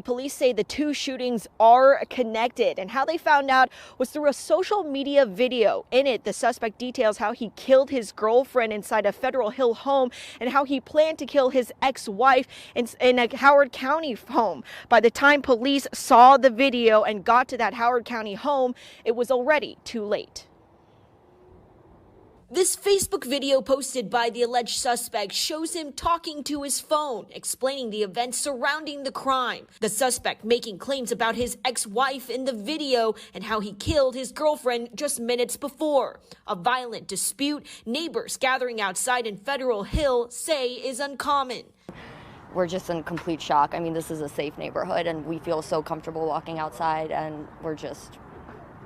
police say the two shootings are connected, and how they found out was through a social media video. In it, the suspect details how he killed his girlfriend inside a Federal Hill home and how he planned to kill his ex-wife in a Howard County home. By the time police saw the video and got to that Howard County home, it was already too late. This Facebook video posted by the alleged suspect shows him talking to his phone, explaining the events surrounding the crime. The suspect making claims about his ex-wife in the video and how he killed his girlfriend just minutes before. A violent dispute neighbors gathering outside in Federal Hill say is uncommon. We're just in complete shock. I mean, this is a safe neighborhood and we feel so comfortable walking outside, and we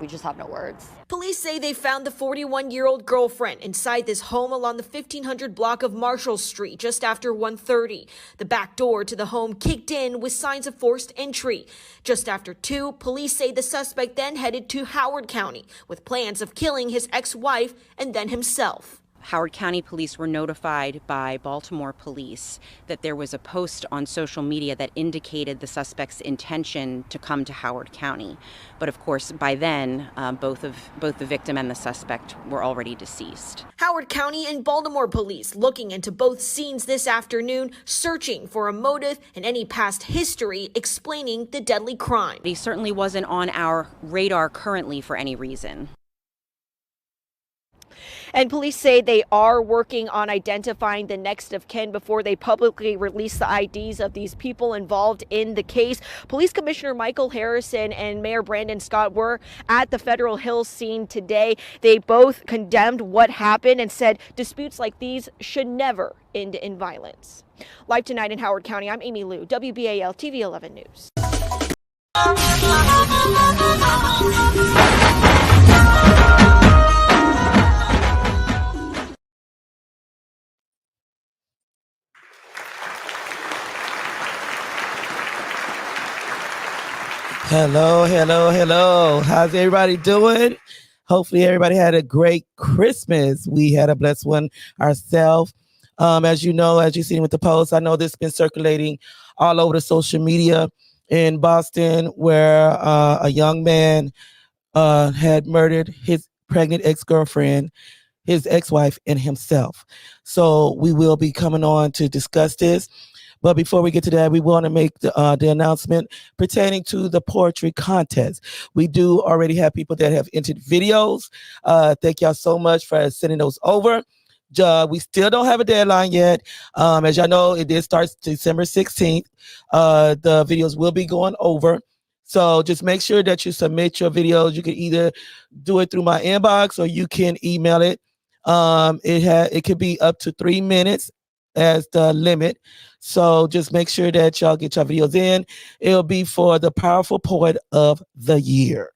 just have no words. Police say they found the 41-year-old girlfriend inside this home along the 1500 block of Marshall Street just after 1:30. The back door to the home kicked in with signs of forced entry. Just after 2, police say the suspect then headed to Howard County with plans of killing his ex-wife and then himself. Howard County police were notified by Baltimore police that there was a post on social media that indicated the suspect's intention to come to Howard County. But of course, by then, both the victim and the suspect were already deceased. Howard County and Baltimore police looking into both scenes this afternoon, searching for a motive and any past history explaining the deadly crime. He certainly wasn't on our radar currently for any reason. And police say they are working on identifying the next of kin before they publicly release the IDs of these people involved in the case. Police Commissioner Michael Harrison and Mayor Brandon Scott were at the Federal Hill scene today. They both condemned what happened and said disputes like these should never end in violence. Live tonight in Howard County, I'm Amy Liu, WBAL TV 11 News. Hello, hello, hello. How's everybody doing? Hopefully everybody had a great Christmas. We had a blessed one ourselves. As you know, as you've seen with the post, I know this has been circulating all over the social media in Boston, where a young man had murdered his pregnant ex-girlfriend, his ex-wife, and himself. So we will be coming on to discuss this. But before we get to that, we want to make the announcement pertaining to the poetry contest. We do already have people that have entered videos. Thank y'all so much for sending those over. We still don't have a deadline yet. As y'all know, it did start December 16th. The videos will be going over. So just make sure that you submit your videos. You can either do it through my inbox or you can email it. It could be up to 3 minutes as the limit. So just make sure that y'all get your videos in. It'll be for the Powerful Poet of the Year.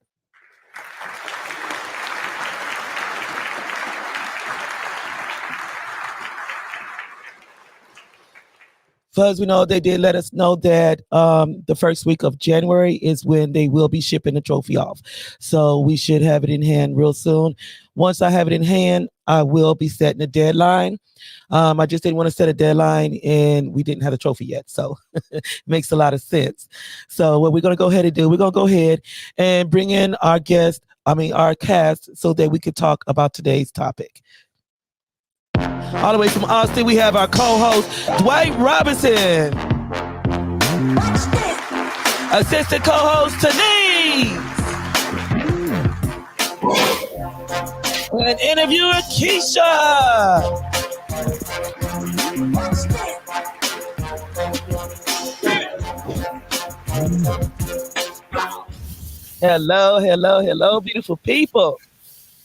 As we know, they did let us know that the first week of January is when they will be shipping the trophy off. So we should have it in hand real soon. Once I have it in hand, I will be setting a deadline. I just didn't want to set a deadline and we didn't have a trophy yet. So it makes a lot of sense. So what we're going to go ahead and do, we're going to go ahead and bring in our our cast so that we could talk about today's topic. All the way from Austin, we have our co-host, Dwight Robinson. Assistant co-host, Tanise. And interviewer, Keisha. Hello, hello, hello, beautiful people.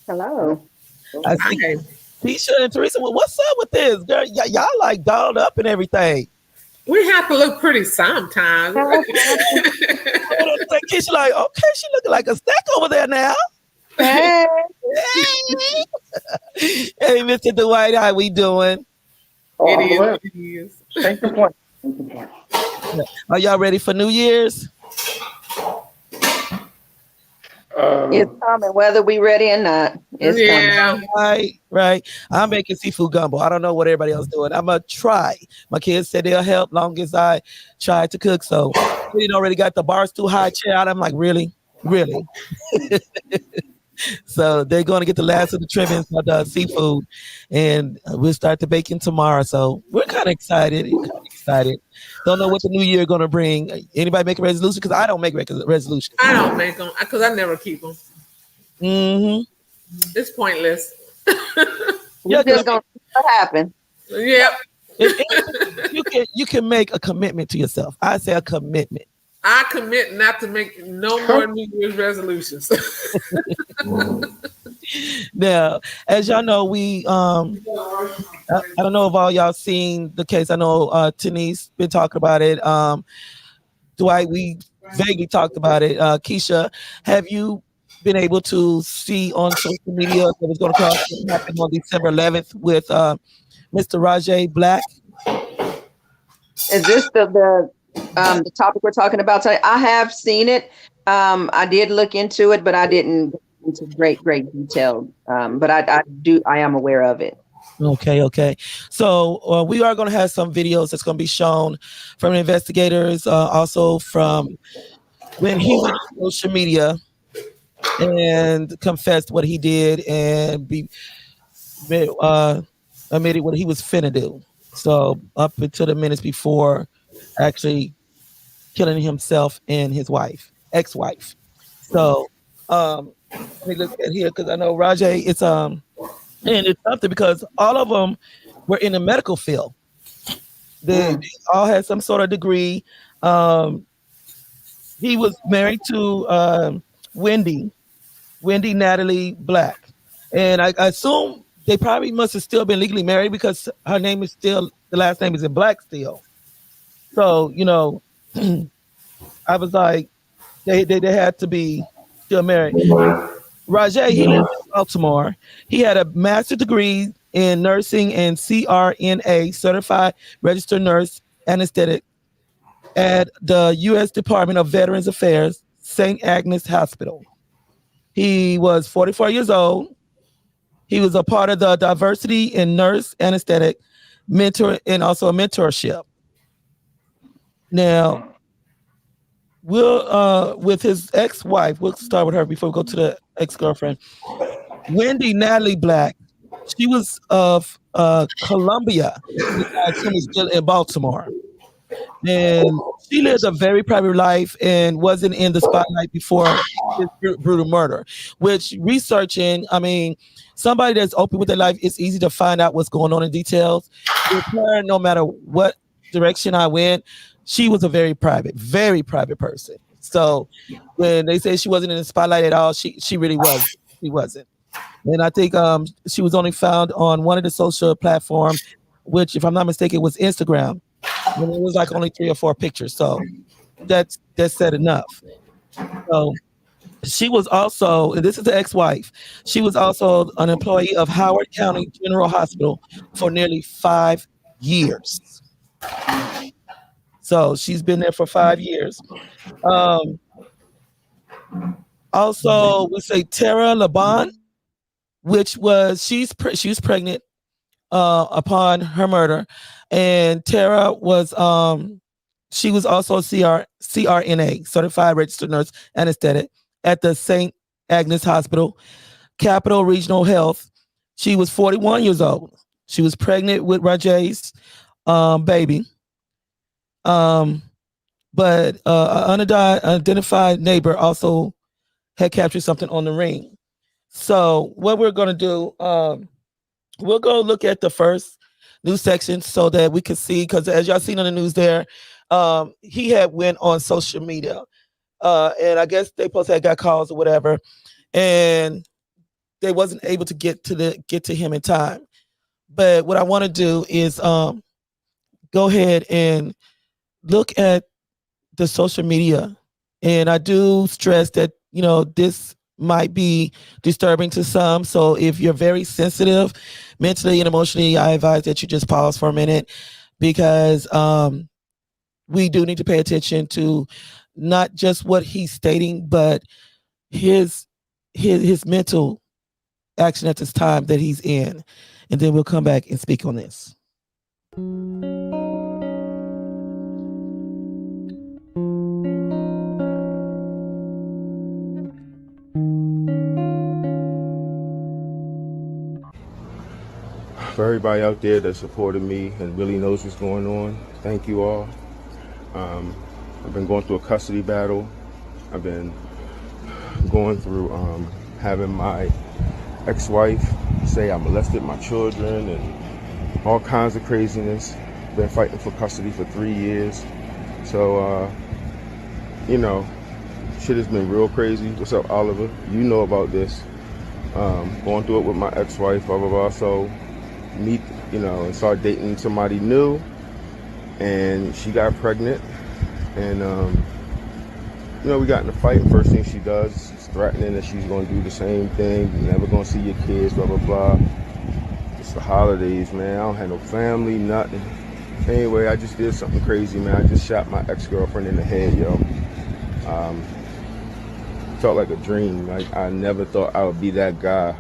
Hello. I see Keisha and Teresa, what's up with this? Girl, y'all like dolled up and everything. We have to look pretty sometimes. Keisha like, okay, she looking like a snack over there now. Hey. Hey, Mr. Dwight, how we doing? It is. Thank you. Are y'all ready for New Year's? It's coming, whether we ready or not. It's coming. Right. I'm making seafood gumbo. I don't know what everybody else doing. I'm gonna try. My kids said they'll help long as I try to cook. So They already got the bars too high chair out. I'm like, really? So they're going to get the last of the trimmings of the seafood, and we'll start the baking tomorrow. So we're kind of excited. Don't know what the new year going to bring. Anybody make a resolution? Because I don't make resolutions. I don't make them because I never keep them. Mm-hmm. It's pointless. You're just going to happen. Yep. You can make a commitment to yourself. I say a commitment. I commit not to make no more New Year's resolutions. Now, as y'all know, we I don't know if all y'all seen the case. I know Tanice been talking about it. Dwight, we vaguely talked about it. Keisha, have you been able to see on social media that was going to happen on December 11th with Mr. Rajaee Black? Is this the topic we're talking about today? I have seen it. I did look into it, but I didn't go into great detail. But I am aware of it. Okay. So we are going to have some videos that's going to be shown from investigators, also from when he went on social media and confessed what he did and admitted what he was finna do. So up until the minutes before actually killing himself and his ex-wife. So let me look at here because I know Rajaee. It's and it's something because all of them were in the medical field. They all had some sort of degree. He was married to Wendy Natalie Black, and I assume they probably must have still been legally married because her name is still, the last name is in Black still. So, I was like, they had to be still married. Rajaee, he lived in Baltimore. He had a master's degree in nursing and CRNA, certified registered nurse anesthetic at the U.S. Department of Veterans Affairs, St. Agnes Hospital. He was 44 years old. He was a part of the diversity in nurse anesthetic mentor and also a mentorship. Now, with his ex-wife, we'll start with her before we go to the ex-girlfriend. Wendy Natalie Black, she was of Columbia, she was still in Baltimore. And she lived a very private life and wasn't in the spotlight before his brutal murder, which researching, somebody that's open with their life, it's easy to find out what's going on in details. With her, no matter what direction I went, she was a very private person. So when they say she wasn't in the spotlight at all, she really was. She wasn't. And I think she was only found on one of the social platforms, which, if I'm not mistaken, was Instagram. And it was like only 3 or 4 pictures. So that's said enough. So she was also, and this is the ex-wife, she was also an employee of Howard County General Hospital for nearly 5 years. So she's been there for 5 years. Also, we say Tara LeBon, which was, she was pregnant upon her murder. And Tara was, she was also CRNA, certified registered nurse anesthetic at the St. Agnes Hospital, Capital Regional Health. She was 41 years old. She was pregnant with Rajaee's baby. But an unidentified neighbor also had captured something on the ring. So what we're going to do, we'll go look at the first news section so that we can see, because as y'all seen on the news there, he had went on social media, and I guess they supposed to have got calls or whatever, and they wasn't able to get to him in time. But what I want to do is go ahead and look at the social media, and I do stress that this might be disturbing to some. So if you're very sensitive mentally and emotionally, I advise that you just pause for a minute, because we do need to pay attention to not just what he's stating, but his mental action at this time that he's in. And then we'll come back and speak on this. for everybody out there that supported me and really knows what's going on, thank you all. I've been going through a custody battle. I've been going through having my ex-wife say I molested my children and all kinds of craziness. Been fighting for custody for 3 years. So, shit has been real crazy. What's up, Oliver? You know about this. Going through it with my ex-wife, blah, blah, blah. So, and start dating somebody new. And she got pregnant. And, we got in a fight. First thing she does is threatening that she's going to do the same thing. You're never going to see your kids, blah, blah, blah. It's the holidays, man. I don't have no family, nothing. Anyway, I just did something crazy, man. I just shot my ex-girlfriend in the head, yo. Felt like a dream. Like, I never thought I would be that guy.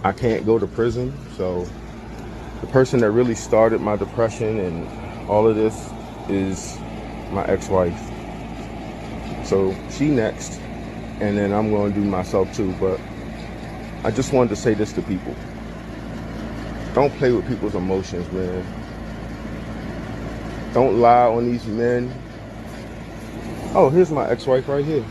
I can't go to prison, so the person that really started my depression and all of this is my ex-wife. So she next, and then I'm going to do myself too. But I just wanted to say this to people. Don't play with people's emotions, man. Don't lie on these men. Oh, here's my ex-wife right here.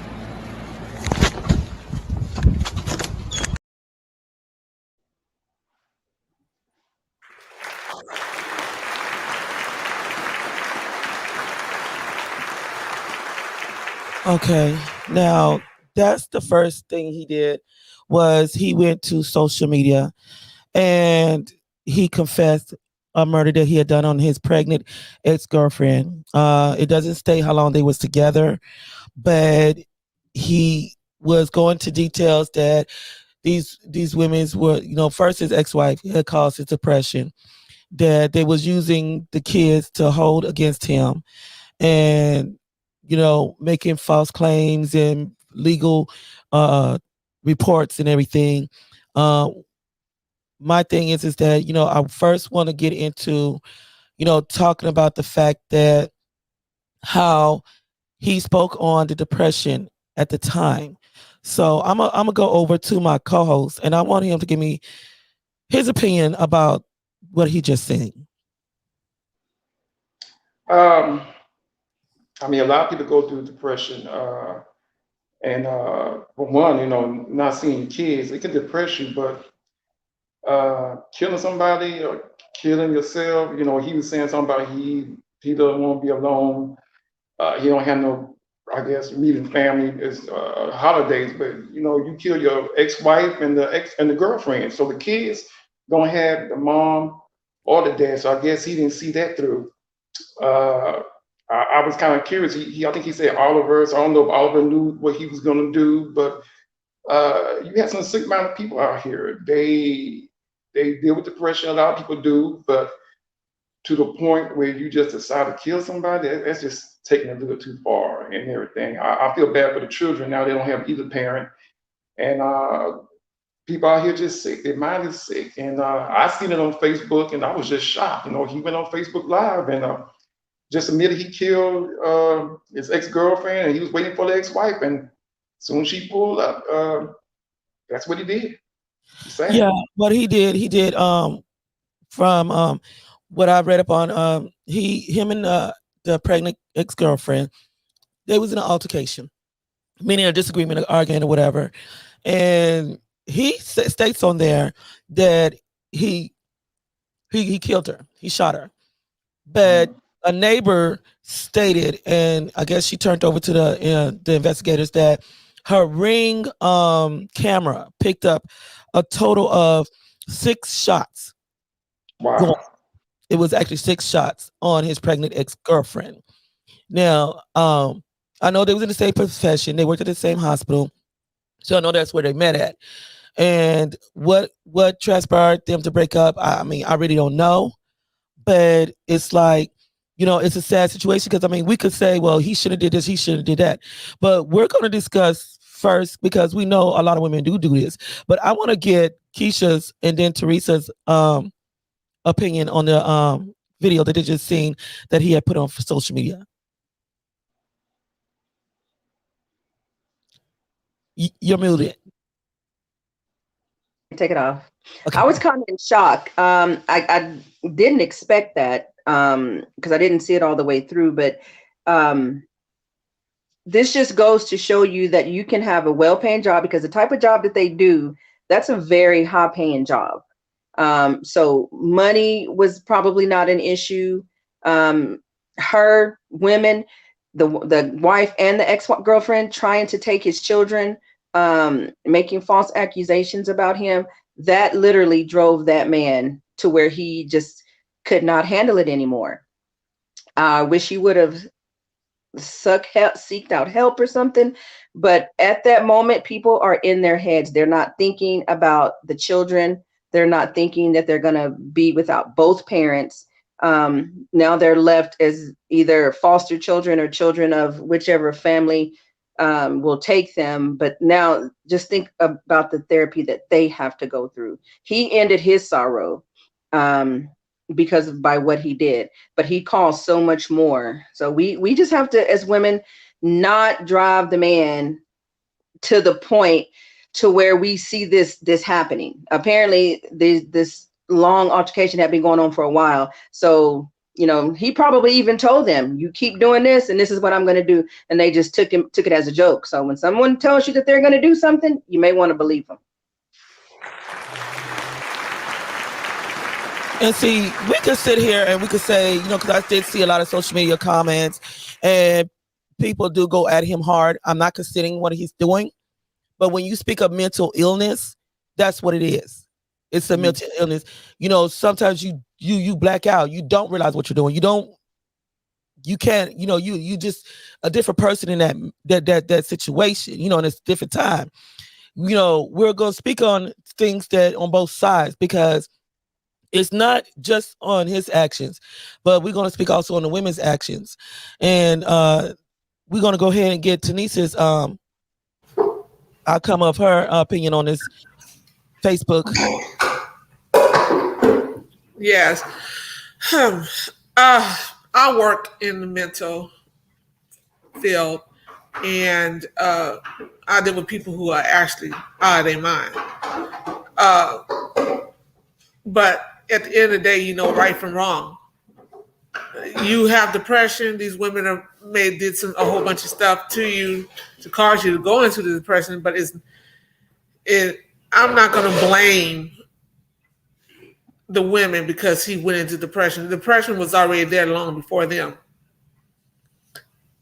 Okay, now that's the first thing he did was he went to social media and he confessed a murder that he had done on his pregnant ex-girlfriend. It doesn't state how long they was together, but he was going to details that these women's were, first his ex-wife had caused his depression, that they was using the kids to hold against him, and making false claims and legal reports and everything. My thing is that I first want to get into talking about the fact that how he spoke on the depression at the time. So I'm gonna go over to my co-host and I want him to give me his opinion about what he just said. I mean, a lot of people go through depression, and for one, not seeing kids, it can depress you. But killing somebody or killing yourself, he was saying something about he doesn't want to be alone. He don't have no, I guess, meeting family is holidays. But you kill your ex-wife and the girlfriend, so the kids don't have the mom or the dad. So I guess he didn't see that through. Uh, I was kind of curious. I think he said Oliver. So I don't know if Oliver knew what he was going to do, but you have some sick minded people out here. They deal with depression. A lot of people do, but to the point where you just decide to kill somebody, that's just taking it a little too far and everything. I feel bad for the children now. They don't have either parent, and people out here just sick. Their mind is sick, and I seen it on Facebook, and I was just shocked. He went on Facebook Live and just admitted he killed his ex-girlfriend, and he was waiting for the ex-wife, and soon as she pulled up, that's what he did. It's sad. Yeah, what he did from what I read up on, him and the pregnant ex-girlfriend, they was in an altercation, meaning a disagreement, an argument or whatever. And he states on there that he killed her. He shot her. But a neighbor stated, and I guess she turned over to the investigators, that her Ring camera picked up a total of 6 shots. Wow. It was actually 6 shots on his pregnant ex-girlfriend. Now, I know they was in the same profession. They worked at the same hospital. So I know that's where they met at. And what transpired them to break up, I mean, I really don't know. But it's like, it's a sad situation because, I mean, we could say, well, he should have did this, he should have did that. But we're going to discuss first, because we know a lot of women do this. But I want to get Keisha's and then Teresa's opinion on the video that they just seen that he had put on for social media. You're muted. Take it off. I was kind of in shock. I didn't expect that because I didn't see it all the way through. But this just goes to show you that you can have a well-paying job, because the type of job that they do, that's a very high-paying job. So money was probably not an issue. Her women, the wife and the ex-girlfriend trying to take his children, making false accusations about him, that literally drove that man to where he just could not handle it anymore. I wish he would have seeked out help or something. But at that moment, people are in their heads. They're not thinking about the children. They're not thinking that they're going to be without both parents. Now they're left as either foster children or children of whichever family will take them. But now just think about the therapy that they have to go through. He ended his sorrow because by what he did, but he caused so much more. So we just have to, as women, not drive the man to the point to where we see this happening. Apparently this long altercation had been going on for a while. So, you know, he probably even told them, you keep doing this and this is what I'm going to do. And they just took it as a joke. So when someone tells you that they're going to do something, you may want to believe them. And see, we could sit here and we could say, you know, because I did see a lot of social media comments and people do go at him hard. I'm not considering what he's doing. But when you speak of mental illness, that's what it is. It's a mental illness. You know, sometimes you black out. You don't realize what you're doing. You can't, you know, you just a different person in that situation, you know, and it's a different time. You know, we're going to speak on things that on both sides, because it's not just on his actions, but we're going to speak also on the women's actions. And we're going to go ahead and get Tanice's outcome of her opinion on this Facebook. Yes. I work in the mental field, and I deal with people who are actually out of their mind. But at the end of the day, you know right from wrong. You have depression. These women did a whole bunch of stuff to you to cause you to go into the depression. But I'm not going to blame the women because he went into depression. The depression was already there long before them.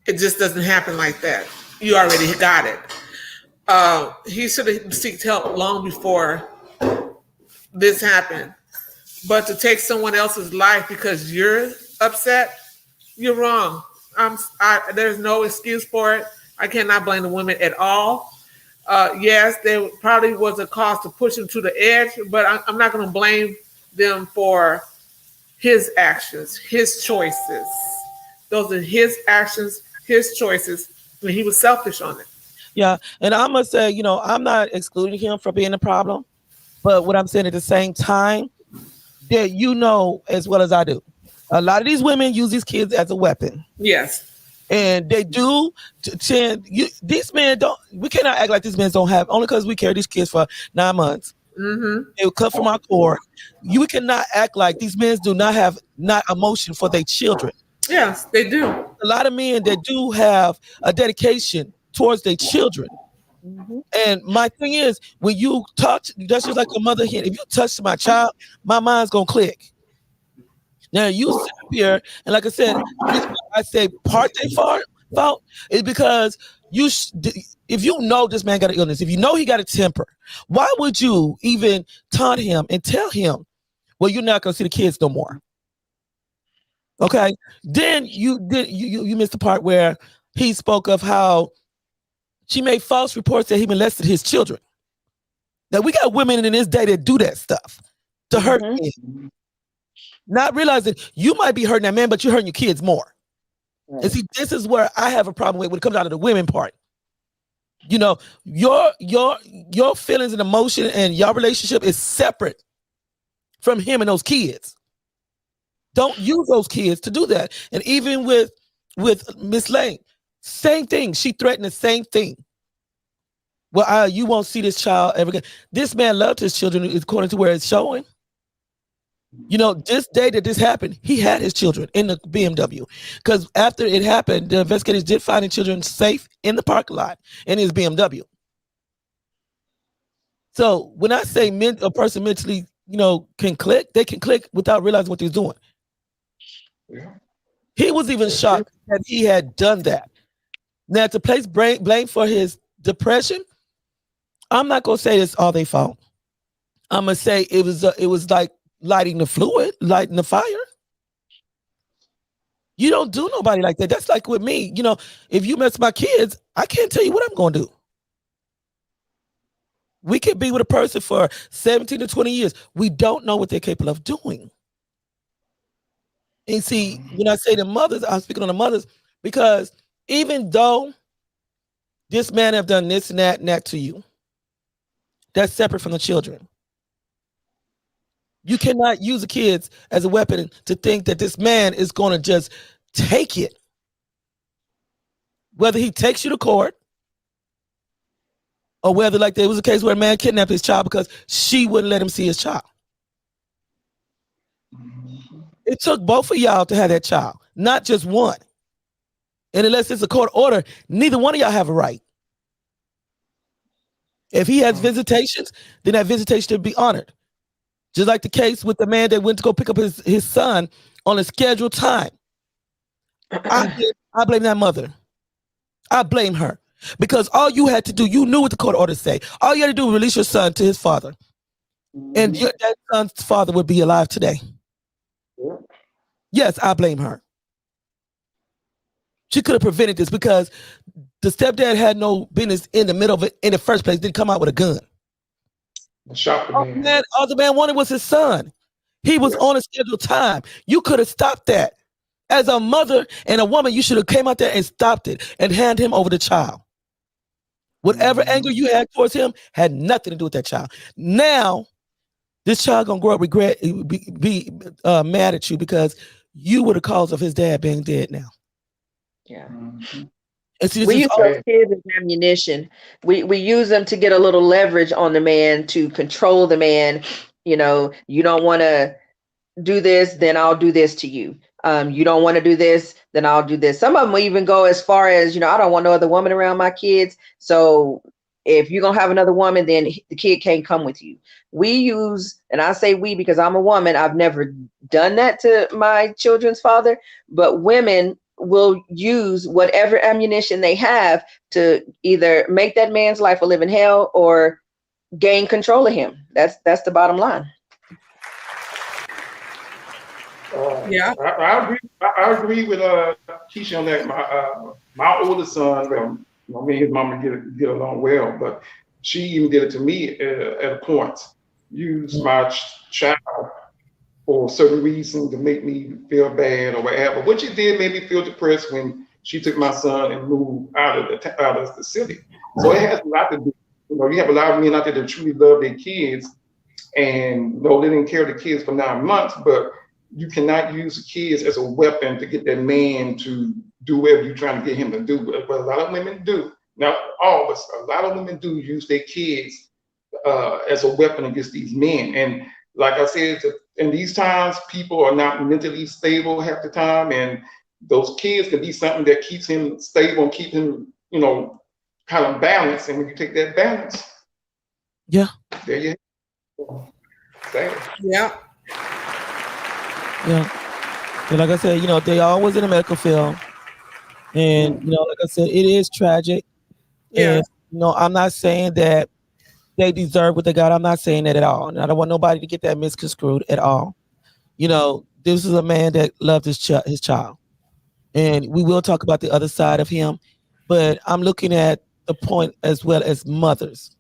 It just doesn't happen like that. You already got it. He should have sought help long before this happened. But to take someone else's life because you're upset, you're wrong. There's no excuse for it. I cannot blame the women at all. Yes, there probably was a cause to push him to the edge, but I'm not going to blame them for his actions, his choices. Those are his actions, his choices, when he was selfish on it. Yeah, and I'm going to say, you know, I'm not excluding him from being a problem, but what I'm saying at the same time, that you know as well as I do, a lot of these women use these kids as a weapon. Yes. And they do. These men don't. We cannot act like these men don't have, only because we carry these kids for 9 months. Mm-hmm. They will cut from our core. You cannot act like these men do not have emotion for their children. Yes, they do. A lot of men that do have a dedication towards their children. Mm-hmm. And my thing is, when you touch, that's just like a mother hen. If you touch my child, my mind's gonna click. Now you sit up here, and like I said, I say part they fault is because if you know this man got an illness, if you know he got a temper, why would you even taunt him and tell him, well, you're not gonna see the kids no more? Okay, then you missed the part where he spoke of how she made false reports that he molested his children. Now we got women in this day that do that stuff to hurt men. Not realizing you might be hurting that man, but you're hurting your kids more. Right. And see, this is where I have a problem with when it comes out of the women part. You know, your feelings and emotion and your relationship is separate from him and those kids. Don't use those kids to do that. And even with Miss Lane, same thing. She threatened the same thing. Well, you won't see this child ever again. This man loved his children, according to where it's showing. You know, this day that this happened, he had his children in the BMW. Because after it happened, the investigators did find the children safe in the parking lot in his BMW. So when I say a person mentally, can click, they can click without realizing what they're doing. Yeah. He was even shocked that he had done that. Now, to place blame for his depression, I'm not gonna say it's all they fault. I'm gonna say it was like lighting the fire. You don't do nobody like that. That's like with me. If you mess with my kids, I can't tell you what I'm gonna do. We could be with a person for 17 to 20 years. We don't know what they're capable of doing. And see, when I say the mothers, I'm speaking on the mothers, because even though this man have done this and that to you, that's separate from the children. You cannot use the kids as a weapon to think that this man is going to just take it. Whether he takes you to court, or whether, like, there was a case where a man kidnapped his child because she wouldn't let him see his child. It took both of y'all to have that child, not just one. And unless it's a court order, neither one of y'all have a right. If he has visitations, then that visitation should be honored. Just like the case with the man that went to go pick up his son on a scheduled time. I blame that mother. I blame her. Because all you had to do, you knew what the court order say. All you had to do was release your son to his father. And that son's father would be alive today. Yes, I blame her. She could have prevented this because the stepdad had no business in the middle of it in the first place. Didn't come out with a gun. Shot the man. All the man wanted was his son. He was on a scheduled time. You could have stopped that. As a mother and a woman, you should have came out there and stopped it and handed him over the child. Whatever anger you had towards him had nothing to do with that child. Now, this child gonna grow up be mad at you because you were the cause of his dad being dead now. Yeah. And see, We use those kids as ammunition. We use them to get a little leverage on the man, to control the man. You don't want to do this, then I'll do this to you. You don't want to do this, then I'll do this. Some of them will even go as far as, I don't want no other woman around my kids. So if you're going to have another woman, then the kid can't come with you. We use, and I say we because I'm a woman, I've never done that to my children's father, but women will use whatever ammunition they have to either make that man's life a living hell or gain control of him. That's the bottom line. Yeah, I agree with Keisha on that. My oldest son, me and his mama get along well, but she even did it to me at a point. Used my child for certain reasons to make me feel bad or whatever. What she did made me feel depressed when she took my son and moved out of the city. So it has a lot to do. You have a lot of men out there that truly love their kids, and they didn't care the kids for 9 months, but you cannot use the kids as a weapon to get that man to do whatever you're trying to get him to do. But a lot of women do. Not all of us, a lot of women do use their kids as a weapon against these men. And like I said, in these times, people are not mentally stable half the time, and those kids can be something that keeps him stable and keep him, kind of balanced. And when you take that balance, there you go. Yeah. Yeah. And like I said, they always in the medical field. And, like I said, it is tragic. Yeah. And, I'm not saying that they deserve what they got. I'm not saying that at all. And I don't want nobody to get that misconstrued at all. This is a man that loved his child. And we will talk about the other side of him. But I'm looking at the point as well as mothers.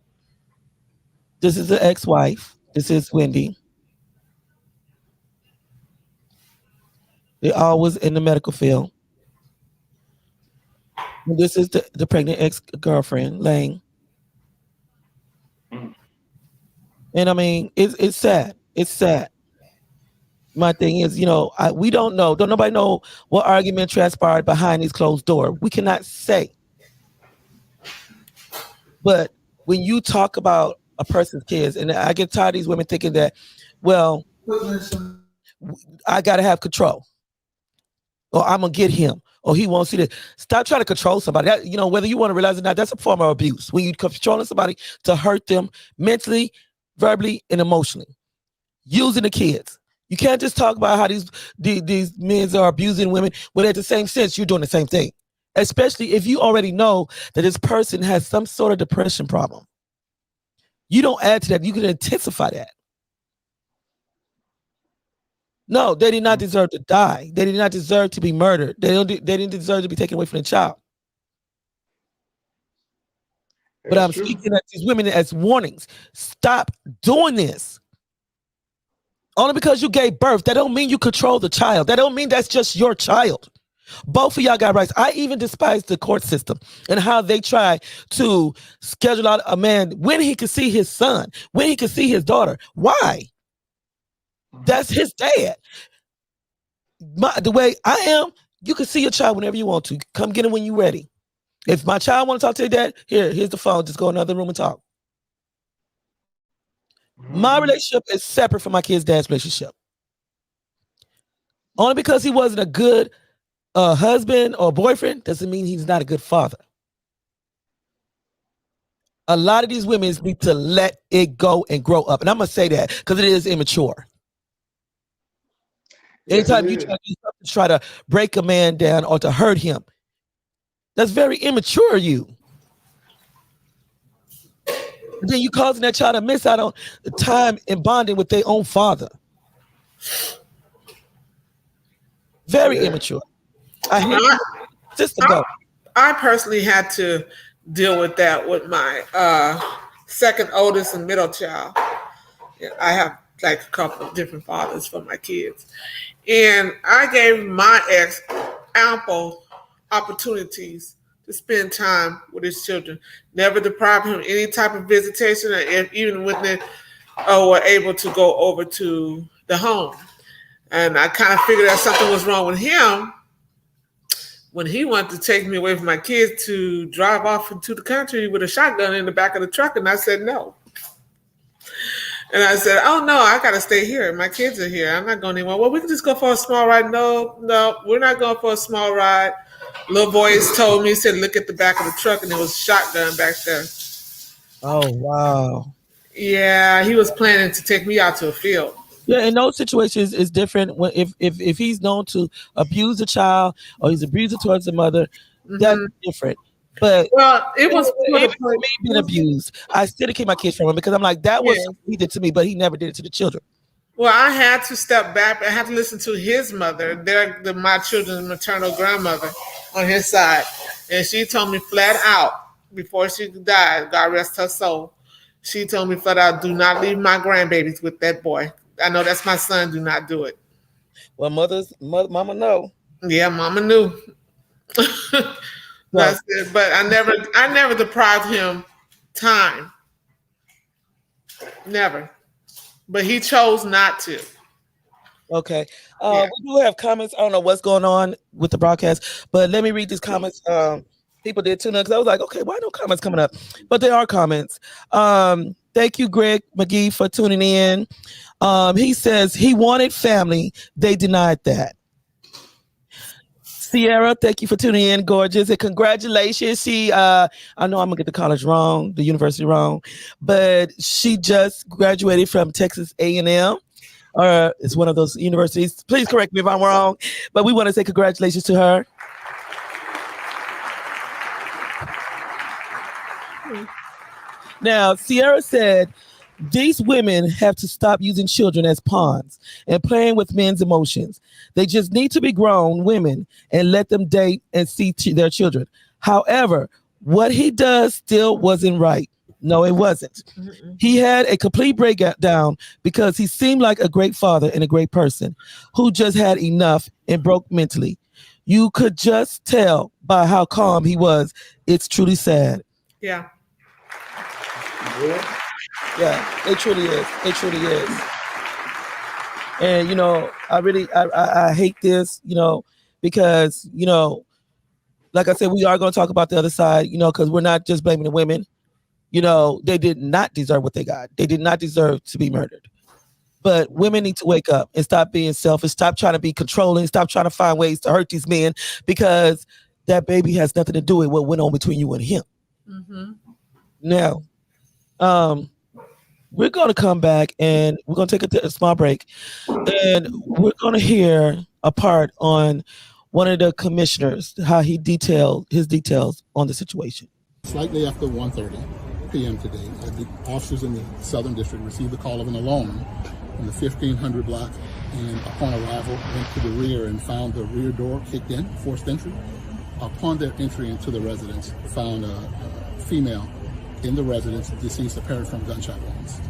This is the ex-wife. This is Wendy. They're always in the medical field. And this is the pregnant ex-girlfriend, Lang. And I mean, it's sad. It's sad. My thing is, we don't know. Don't nobody know what argument transpired behind these closed doors. We cannot say. But when you talk about a person's kids, and I get tired of these women thinking that, well, I got to have control, or I'm gonna get him, or he won't see this. Stop trying to control somebody. That, whether you want to realize it or not, that's a form of abuse. When you controlling somebody to hurt them mentally, verbally, and emotionally, using the kids. You can't just talk about how these men are abusing women when at the same sense you're doing the same thing. Especially if you already know that this person has some sort of depression problem. You don't add to that. You can intensify that. No, they did not deserve to die. They did not deserve to be murdered. They didn't deserve to be taken away from the child. But I'm speaking at these women as warnings. Stop doing this. Only because you gave birth, that don't mean you control the child. That don't mean that's just your child. Both of y'all got rights. I even despise the court system and how they try to schedule out a man when he can see his son, when he can see his daughter. Why? That's his dad. The way I am, you can see your child whenever you want to. Come get him when you're ready. If my child want to talk to their dad, here's the phone. Just go in another room and talk. My relationship is separate from my kid's dad's relationship. Only because he wasn't a good husband or boyfriend doesn't mean he's not a good father. A lot of these women need to let it go and grow up. And I'm going to say that because it is immature. Anytime you try to break a man down or to hurt him, that's very immature of you. And then you causing that child to miss out on the time and bonding with their own father. Very immature. I hate sister go. I personally had to deal with that with my second oldest and middle child. I have like a couple of different fathers for my kids. And I gave my ex ample opportunities to spend time with his children. Never deprived him of any type of visitation, or even when they were able to go over to the home. And I kind of figured that something was wrong with him when he wanted to take me away from my kids to drive off into the country with a shotgun in the back of the truck. And I said, no. And I said, oh, no, I got to stay here. My kids are here. I'm not going anywhere. Well, we can just go for a small ride. No, we're not going for a small ride. Little voice told me, he said, look at the back of the truck, and there was a shotgun back there. Oh, wow. Yeah, he was planning to take me out to a field. Yeah, in those situations, it's different. When if he's known to abuse a child or he's abusive towards the mother, that's different. But it was being abused. I still keep my kids from him because I'm like, that was something he did to me, but he never did it to the children. Well, I had to step back. I had to listen to his mother. My children's maternal grandmother on his side. And she told me flat out before she died, God rest her soul. She told me flat out, do not leave my grandbabies with that boy. I know that's my son. Do not do it. Well, mama know. Yeah, mama knew. That's it. But I never deprived him time. Never. But he chose not to. Okay. We do have comments. I don't know what's going on with the broadcast, but let me read these comments. People did tune in because I was like, okay, why no comments coming up? But there are comments. Thank you, Greg McGee, for tuning in. He says he wanted family. They denied that. Sierra, thank you for tuning in, gorgeous, and congratulations. She, I know I'm gonna get the college wrong, the university wrong, but she just graduated from Texas A&M, or it's one of those universities. Please correct me if I'm wrong, but we want to say congratulations to her. Now, Sierra said, these women have to stop using children as pawns and playing with men's emotions. They just need to be grown women and let them date and see their children. However, what he does still wasn't right. No, it wasn't. Mm-mm. He had a complete breakdown because he seemed like a great father and a great person who just had enough and broke mentally. You could just tell by how calm he was. It's truly sad. Yeah. Yeah, it truly is. It truly is. And, I hate this, because, like I said, we are going to talk about the other side, because we're not just blaming the women. You know, they did not deserve what they got. They did not deserve to be murdered. But women need to wake up and stop being selfish. Stop trying to be controlling. Stop trying to find ways to hurt these men, because that baby has nothing to do with what went on between you and him. Mm-hmm. Now, we're going to come back and we're going to take a small break, and we're going to hear a part on one of the commissioners, how he detailed his details on the situation. Slightly after 1:30 p.m. today, the officers in the Southern District received a call of an alarm in the 1500 block, and upon arrival, went to the rear and found the rear door kicked in, forced entry. Upon their entry into the residence, found a female in the residence, deceased, apparent from gunshot wounds.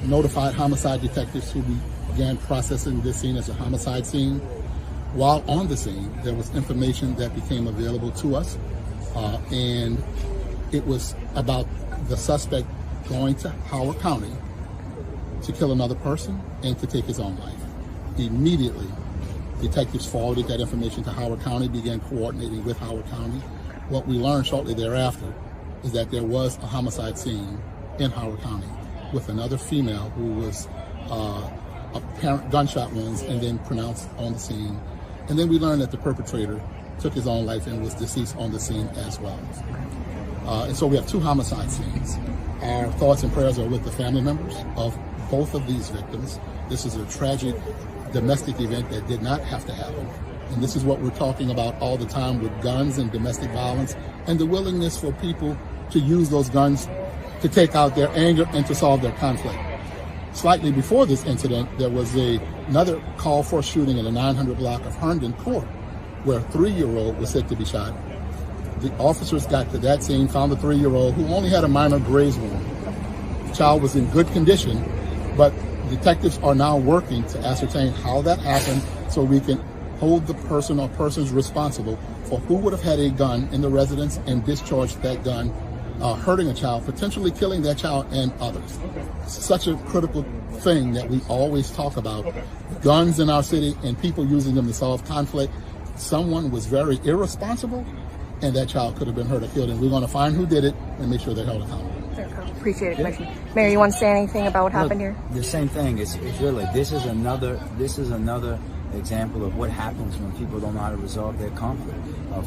Notified homicide detectives, who began processing this scene as a homicide scene. While on the scene, there was information that became available to us, and it was about the suspect going to Howard County to kill another person and to take his own life. Immediately, detectives forwarded that information to Howard County, began coordinating with Howard County. What we learned shortly thereafter is that there was a homicide scene in Howard County with another female who was apparent gunshot wounds and then pronounced on the scene. And then we learned that the perpetrator took his own life and was deceased on the scene as well. And so we have two homicide scenes. Our thoughts and prayers are with the family members of both of these victims. This is a tragic domestic event that did not have to happen. And this is what we're talking about all the time with guns and domestic violence, and the willingness for people to use those guns to take out their anger and to solve their conflict. Slightly before this incident, there was another call for a shooting in the 900 block of Herndon Court, where a 3-year-old was said to be shot. The officers got to that scene, found the 3-year-old who only had a minor graze wound. The child was in good condition, but detectives are now working to ascertain how that happened so we can hold the person or persons responsible for who would have had a gun in the residence and discharged that gun, hurting a child, potentially killing that child and others. Such a critical thing that we always talk about, guns in our city and people using them to solve conflict. Someone was very irresponsible, and that child could have been hurt or killed, and we're going to find who did it and make sure they're held accountable. Appreciate it, Commissioner. Mayor, you want to say anything about what happened here? The same thing. It's really, this is another example of what happens when people don't know how to resolve their conflict.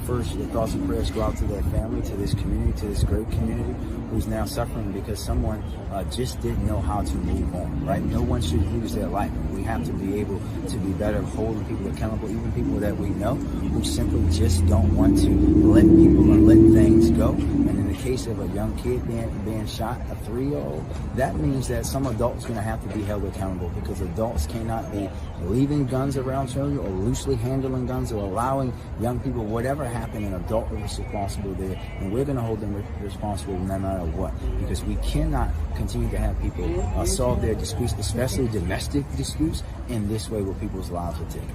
First, the thoughts and prayers go out to their family, to this community, to this great community who's now suffering because someone just didn't know how to move on, right? No one should lose their life. We have to be able to be better holding people accountable, even people that we know who simply just don't want to let people and let things go. And in the case of a young kid being shot, a 3-year-old, that means that some adults are going to have to be held accountable, because adults cannot be leaving guns around children or loosely handling guns or allowing young people, whatever happened, an adult was responsible there, and we're going to hold them responsible no matter what, because we cannot continue to have people solve their disputes, especially domestic disputes, in this way where people's lives are taken.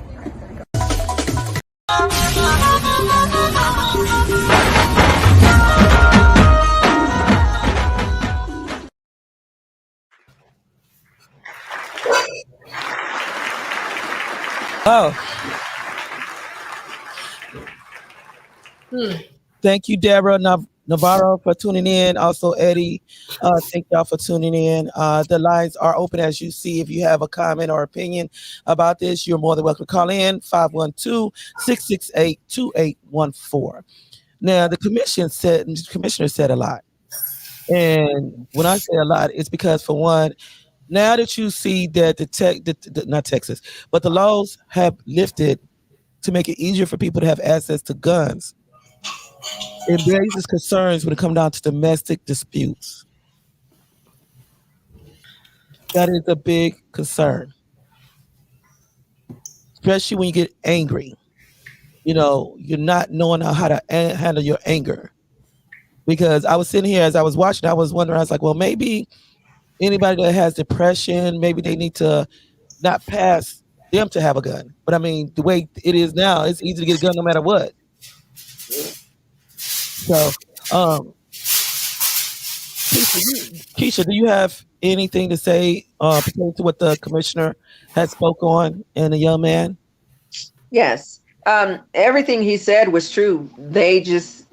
Thank you, Deborah Navarro, for tuning in. Also, Eddie, thank y'all for tuning in. The lines are open, as you see. If you have a comment or opinion about this, you're more than welcome to call in 512-668-2814. Now, the commissioner said a lot. And when I say a lot, it's because, for one, now that you see that not Texas, but the laws have lifted to make it easier for people to have access to guns, it raises concerns when it comes down to domestic disputes. That is a big concern, especially when you get angry. You know, you're not knowing how to handle your anger. Because I was sitting here as I was watching, I was wondering, I was like, well, maybe anybody that has depression, maybe they need to not pass them to have a gun. But I mean, the way it is now, it's easy to get a gun no matter what. So, Keisha, do you have anything to say pertaining to what the commissioner has spoke on and the young man? Yes. Everything he said was true. They just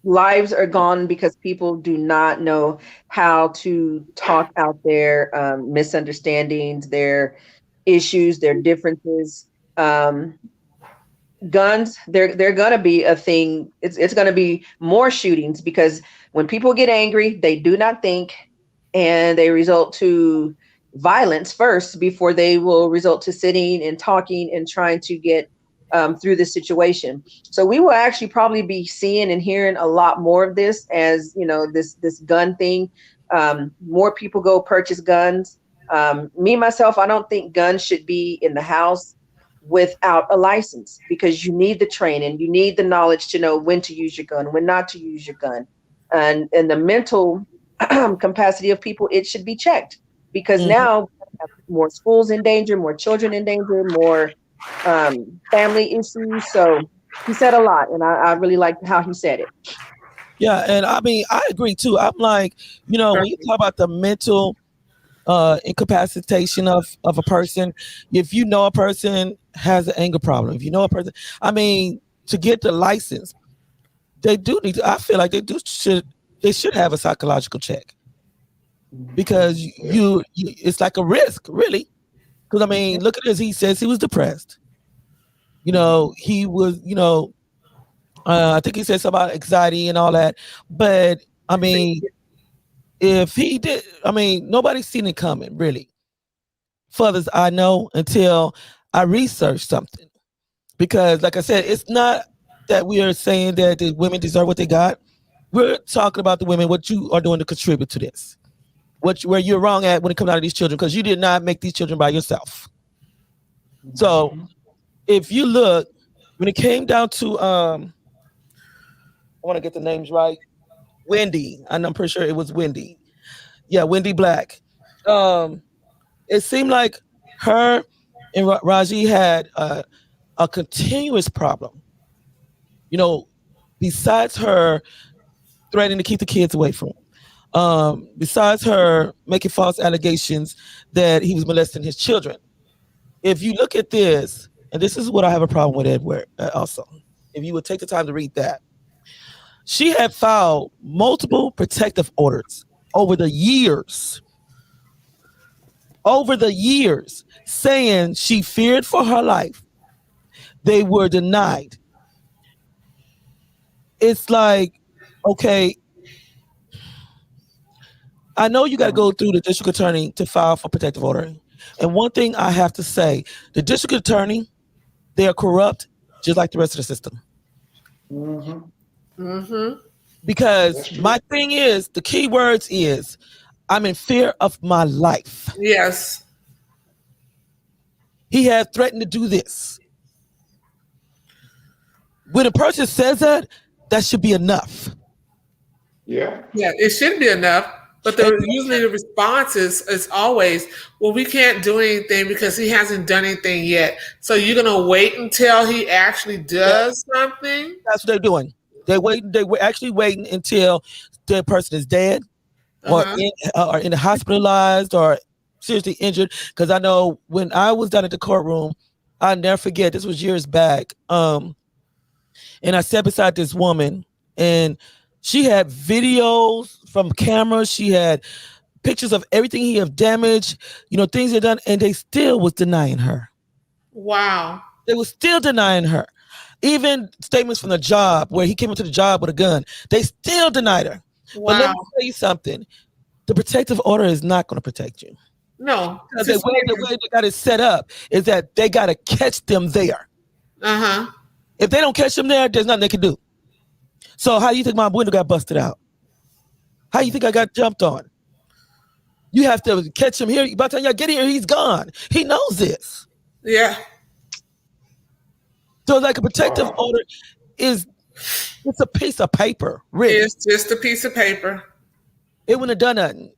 lives are gone because people do not know how to talk out their misunderstandings, their issues, their differences. Guns, they're gonna be a thing. It's gonna be more shootings because when people get angry, they do not think, and they result to violence first before they will result to sitting and talking and trying to get through this situation. So we will actually probably be seeing and hearing a lot more of this as this gun thing. More people go purchase guns. Me myself, I don't think guns should be in the house without a license because you need the training, you need the knowledge to know when to use your gun, when not to use your gun, and the mental capacity of people, it should be checked because now we have more schools in danger, more children in danger, more family issues. So he said a lot, and I really liked how he said it. Yeah, and I mean, I agree too. I'm like, when you talk about the mental incapacitation of a person, if you know a person has an anger problem, if you know a person, I mean, to get the license, they do need to, I feel like they should have a psychological check because you it's like a risk, really. Because I mean, look at this. He says he was depressed. He was, I think he said something about anxiety and all that. But I mean, if he did, I mean, nobody's seen it coming, really. Furthers I know until I researched something. Because, like I said, it's not that we are saying that the women deserve what they got. We're talking about the women, what you are doing to contribute to this. Where you're wrong at when it comes out of these children, because you did not make these children by yourself. So, if you look, when it came down to, I want to get the names right. Wendy, I'm pretty sure it was Wendy. Yeah, Wendy Black. It seemed like her and Rajaee had a continuous problem. Besides her threatening to keep the kids away from him, besides her making false allegations that he was molesting his children. If you look at this, and this is what I have a problem with, Edward, also, if you would take the time to read that, she had filed multiple protective orders over the years, saying she feared for her life. They were denied. It's like, okay, I know you got to go through the district attorney to file for protective order. And one thing I have to say, the district attorney, they are corrupt just like the rest of the system. Because my thing is, the key words is, I'm in fear of my life. Yes. He had threatened to do this. When a person says that, that should be enough. Yeah, it should be enough. But usually the response is always, well, we can't do anything because he hasn't done anything yet. So you're going to wait until he actually does something? That's what they're doing. They were actually waiting until the person is dead or in hospitalized or seriously injured. Because I know when I was down at the courtroom, I'll never forget, this was years back. And I sat beside this woman, and she had videos from cameras. She had pictures of everything he had damaged, things he had done, and they still was denying her. Wow. They were still denying her. Even statements from the job where he came into the job with a gun, they still denied her. Wow. But let me tell you something. The protective order is not going to protect you. No. The way they got it set up is that they got to catch them there. If they don't catch them there, there's nothing they can do. So how do you think my window got busted out? How do you think I got jumped on? You have to catch him here. By the time y'all get here, he's gone. He knows this. Yeah. So like a protective order it's a piece of paper, really. It's just a piece of paper. It wouldn't have done nothing.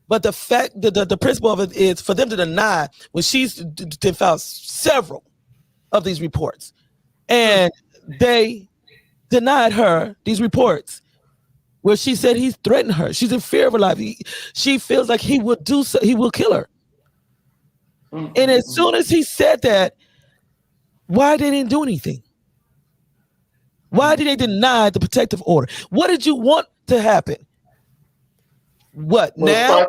But the fact, the principle of it is for them to deny when she's filed several of these reports. And they denied her these reports where she said he's threatened her. She's in fear of her life. She feels like he will do so, he will kill her. And as soon as he said that, why they didn't do anything? Why did they deny the protective order? What did you want to happen? What now?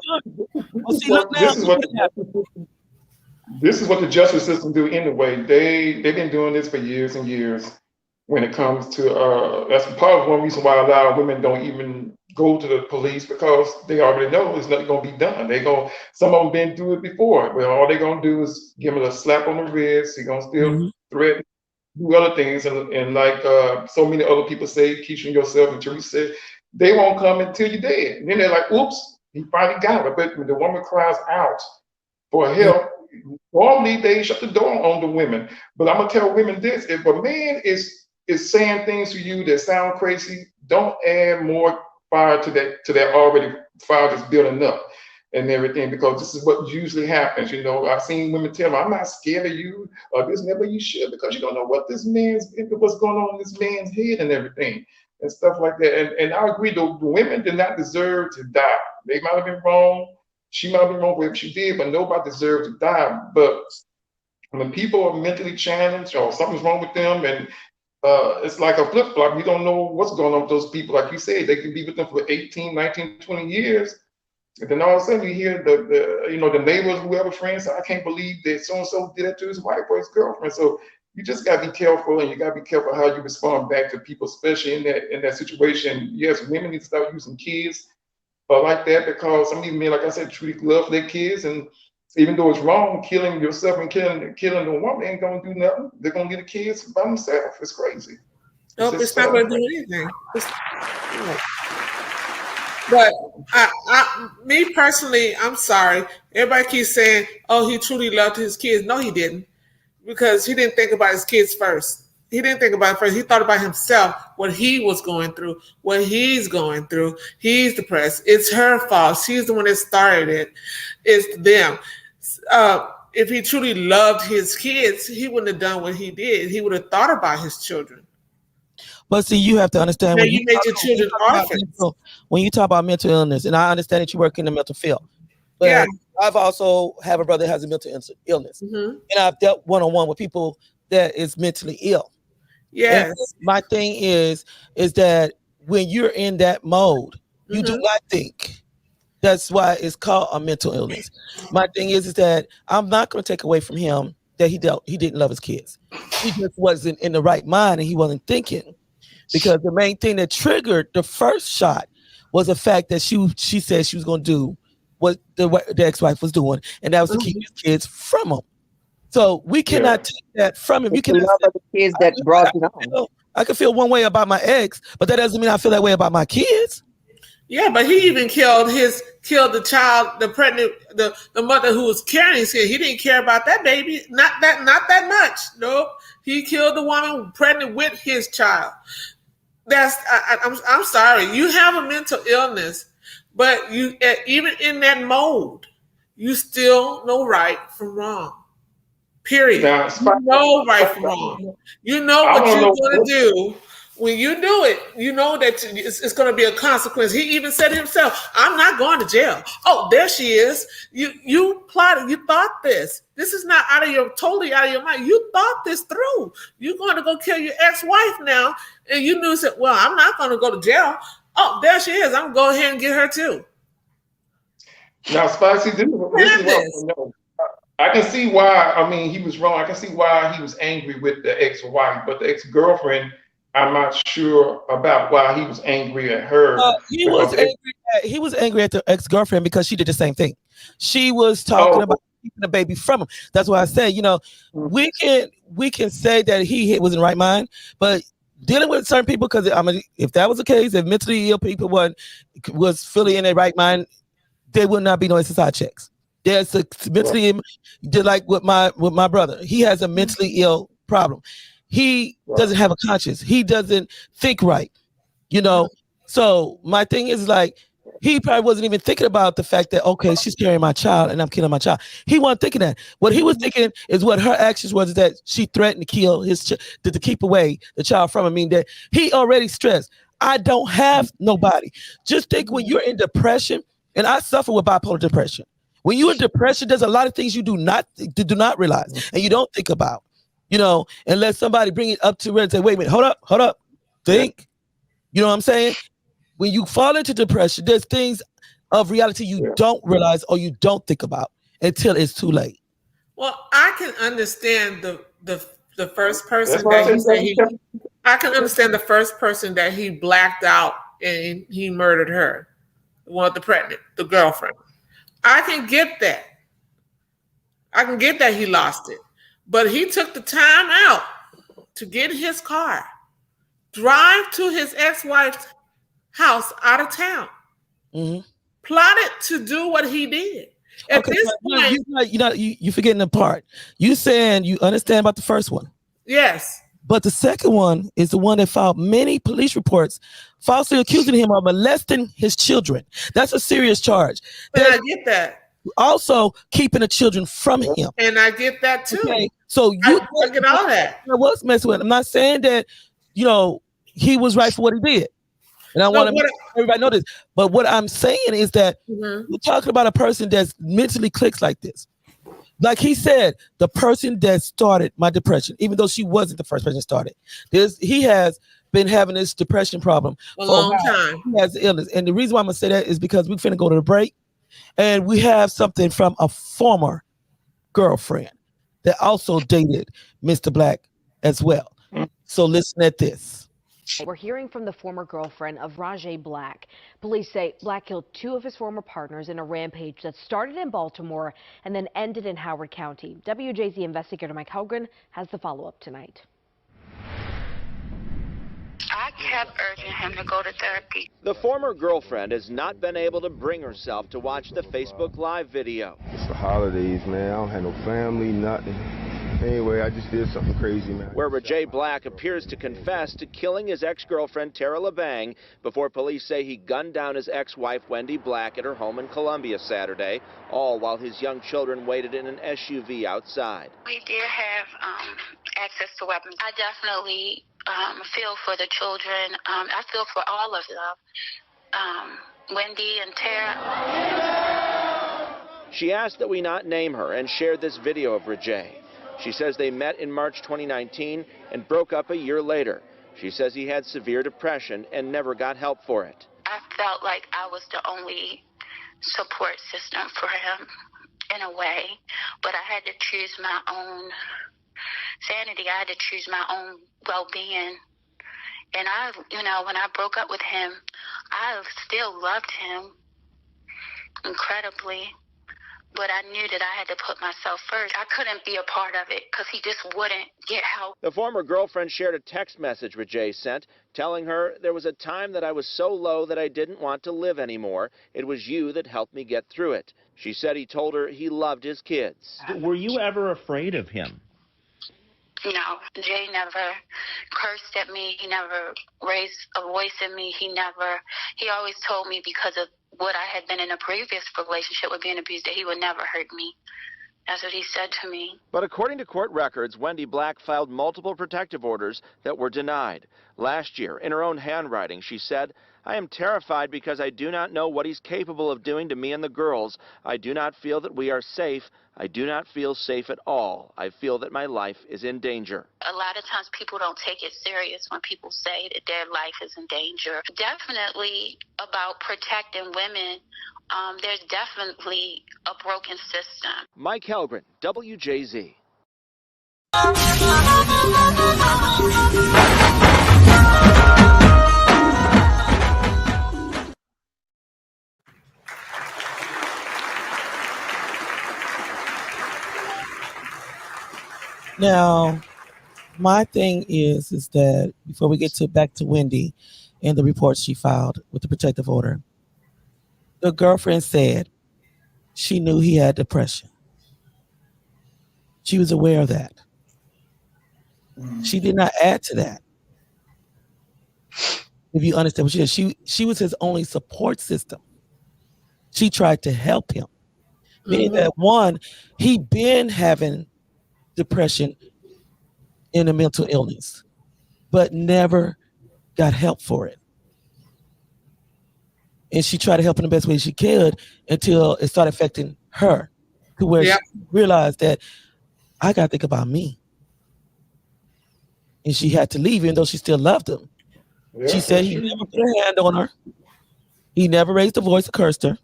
This is what the justice system do anyway. They've been doing this for years and years. When it comes to that's part of one reason why a lot of women don't even go to the police, because they already know there's nothing gonna be done. Some of them been through it before. Well, all they're gonna do is give them a slap on the wrist. You're gonna still threaten, do other things, and like so many other people say, Keisha, yourself, and Teresa said, they won't come until you're dead. And then they're like, oops, he finally got it. But when the woman cries out for help, normally they shut the door on the women. But I'm gonna tell women this: if a man is saying things to you that sound crazy, don't add more fire to that already fire that's building up and everything, because this is what usually happens. I've seen women tell me, I'm not scared of you, or this never you should, because you don't know what's going on in this man's head and everything and stuff like that. And I agree, the women did not deserve to die. They might have been wrong. She might have been wrong for what she did, but nobody deserves to die. But when people are mentally challenged or something's wrong with them, and it's like a flip-flop. You don't know what's going on with those people. Like you said, they can be with them for 18, 19, 20 years. And then all of a sudden you hear the neighbors, whoever, friends say, I can't believe that so-and-so did that to his wife or his girlfriend. So you just got to be careful, and you got to be careful how you respond back to people, especially in that situation. Yes, women need to start using kids like that, because some of these men, like I said, truly love their kids. And even though it's wrong, killing yourself and killing the woman ain't gonna do nothing. They're gonna get the kids by themselves. It's crazy. Nope, it's not gonna do anything. But me personally, I'm sorry. Everybody keeps saying, "Oh, he truly loved his kids." No, he didn't, because he didn't think about his kids first. He didn't think about it first. He thought about himself, what he was going through, what he's going through. He's depressed. It's her fault. She's the one that started it. It's them. If he truly loved his kids, he wouldn't have done what he did. He would have thought about his children. But see, you have to understand when you make your children orphans. When you talk about mental illness, and I understand that you work in the mental field, but yeah. I've also have a brother that has a mental illness, and I've dealt one-on-one with people that is mentally ill. Yes. And my thing is that when you're in that mode, you do not think. That's why it's called a mental illness. My thing is that I'm not going to take away from him that he didn't love his kids. He just wasn't in the right mind, and he wasn't thinking, because the main thing that triggered the first shot was the fact that she said she was going to do what the ex-wife was doing, and that was to keep his kids from him. So we cannot take that from him. You cannot say, the kids that brought it on. I can feel one way about my ex, but that doesn't mean I feel that way about my kids. Yeah, but he even killed the child, the mother who was carrying his kid. He didn't care about that baby, not that much. Nope, he killed the woman pregnant with his child. I'm sorry, you have a mental illness, but you even in that mode, you still know right from wrong. Period. You know right from wrong. You know what you're going to do. When you do it, you know that it's going to be a consequence. He even said himself, I'm not going to jail. Oh, there she is. You plotted. You thought this. This is not totally out of your mind. You thought this through. You're going to go kill your ex-wife now. And you knew, said, well, I'm not going to go to jail. Oh, there she is. I'm going to go ahead and get her too. Now, Spicy, this is what I can see why, he was wrong. I can see why he was angry with the ex-wife, but the ex-girlfriend, I'm not sure about why he was angry at her. He was angry at the ex-girlfriend because she did the same thing. She was talking about keeping the baby from him. That's why I said, we can say that he was in the right mind, but dealing with certain people, because if that was the case, if mentally ill people was fully in their right mind, there would not be no SSI checks. There's a mentally like with my brother. He has a mentally ill problem. He doesn't have a conscience. He doesn't think right, So my thing is, like, he probably wasn't even thinking about the fact that, okay, she's carrying my child and I'm killing my child. He wasn't thinking that. What he was thinking is what her actions was, that she threatened to kill to keep away the child from him. I mean, that he already stressed, I don't have nobody. Just think, when you're in depression, and I suffer with bipolar depression. When you're in depression, there's a lot of things you do not realize and you don't think about, unless somebody bring it up to her and say, wait a minute, hold up. think. You know what I'm saying? When you fall into depression, there's things of reality you don't realize or you don't think about until it's too late. Well, I can understand the first person that he said I can understand the first person that he blacked out and he murdered her. Well, the girlfriend. I can get that. I can get that he lost it. But he took the time out to get in his car, drive to his ex-wife's house out of town, plotted to do what he did. At this point, you're forgetting the part. You saying you understand about the first one. Yes. But the second one is the one that filed many police reports falsely accusing him of molesting his children. That's a serious charge. And I get that. Also keeping the children from him. And I get that too. Okay. So I get all that. I was messing with him. I'm not saying that, he was right for what he did. And I want to make everybody know this. But what I'm saying is that we're talking about a person that's mentally clicks like this. Like he said, the person that started my depression, even though she wasn't the first person that started, he has been having this depression problem for a long time. He has illness. And the reason why I'm going to say that is because we're finna go to the break. And we have something from a former girlfriend that also dated Mr. Black as well. So listen at this. We're hearing from the former girlfriend of Rajaee Black. Police say Black killed 2 of his former partners in a rampage that started in Baltimore and then ended in Howard County. WJZ investigator Mike Helgren has the follow-up tonight. I kept urging him to go to therapy. The former girlfriend has not been able to bring herself to watch the Facebook Live video. It's the holidays, man. I don't have no family, nothing. Anyway, I just did something crazy, man. Where Rajaee Black appears to confess to killing his ex-girlfriend Tara LeBang before police say he gunned down his ex-wife Wendy Black at her home in Columbia Saturday, all while his young children waited in an SUV outside. We did have access to weapons. I definitely feel for the children. I feel for all of them. Wendy and Tara. She asked that we not name her and shared this video of Rajaee. She says they met in March 2019 and broke up a year later. She says he had severe depression and never got help for it. I felt like I was the only support system for him in a way, but I had to choose my own sanity. I had to choose my own well-being. And when I broke up with him, I still loved him incredibly. But I knew that I had to put myself first. I couldn't be a part of it because he just wouldn't get help. The former girlfriend shared a text message Rajaee sent, telling her, "There was a time that I was so low that I didn't want to live anymore. It was you that helped me get through it." She said he told her he loved his kids. Were you ever afraid of him? No, Jay never cursed at me. He never raised a voice at me. He always told me because of what I had been in a previous relationship with being abused, that he would never hurt me. That's what he said to me. But according to court records, Wendy Black filed multiple protective orders that were denied. Last year, in her own handwriting, she said, "I am terrified because I do not know what he's capable of doing to me and the girls. I do not feel that we are safe. I do not feel safe at all. I feel that my life is in danger." A lot of times people don't take it serious when people say that their life is in danger. Definitely about protecting women, there's definitely a broken system. Mike Helgren, WJZ. Now, my thing is that before we get back to Wendy and the report she filed with the protective order, the girlfriend said she knew he had depression. She was aware of that. She did not add to that. If you understand what she did, she was his only support system. She tried to help him. Meaning that one, he been having depression and a mental illness, but never got help for it. And she tried to help in the best way she could until it started affecting her, to where she realized that I got to think about me. And she had to leave, even though she still loved him. She Yeah, said that's he true. never put a hand on her. He never raised a voice or cursed her,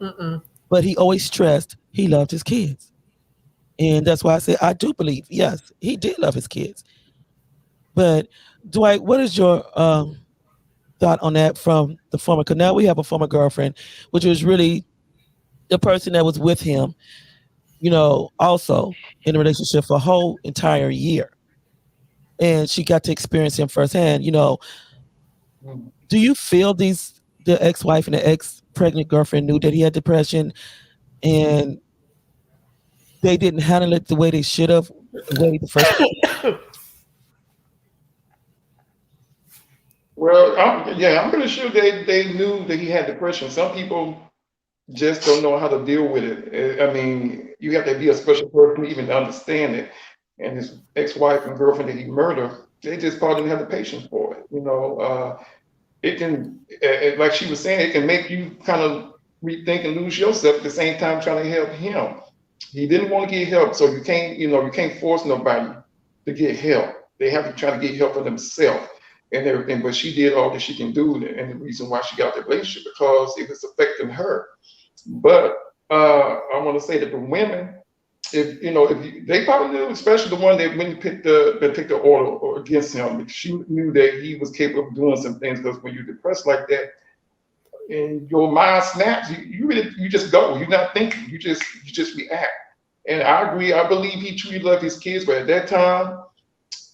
Mm-mm. but he always stressed he loved his kids. And that's why I say I do believe, yes, he did love his kids. But Dwight, what is your thought on that from the former? Because now we have a former girlfriend, which was really the person that was with him, also in a relationship for a whole entire year. And she got to experience him firsthand. Mm. Do you feel the ex-wife and the ex-pregnant girlfriend knew that he had depression and they didn't handle it the way they should have, the way the first? Well, I'm pretty sure they knew that he had depression. Some people just don't know how to deal with it. I mean, you have to be a special person even to understand it. And his ex-wife and girlfriend that he murdered, they just probably didn't have the patience for it. It can, like she was saying, it can make you kind of rethink and lose yourself at the same time trying to help him. He didn't want to get help, so you can't force nobody to get help. They have to try to get help for themselves and everything. But she did all that she can do, and the reason why she got the relationship because it was affecting her. But I want to say that the women, they probably knew, especially the one that when picked the order against him, she knew that he was capable of doing some things. Because when you're depressed like that, and your mind snaps, you just go. You're not thinking. You just react. And I agree. I believe he truly loved his kids, but at that time,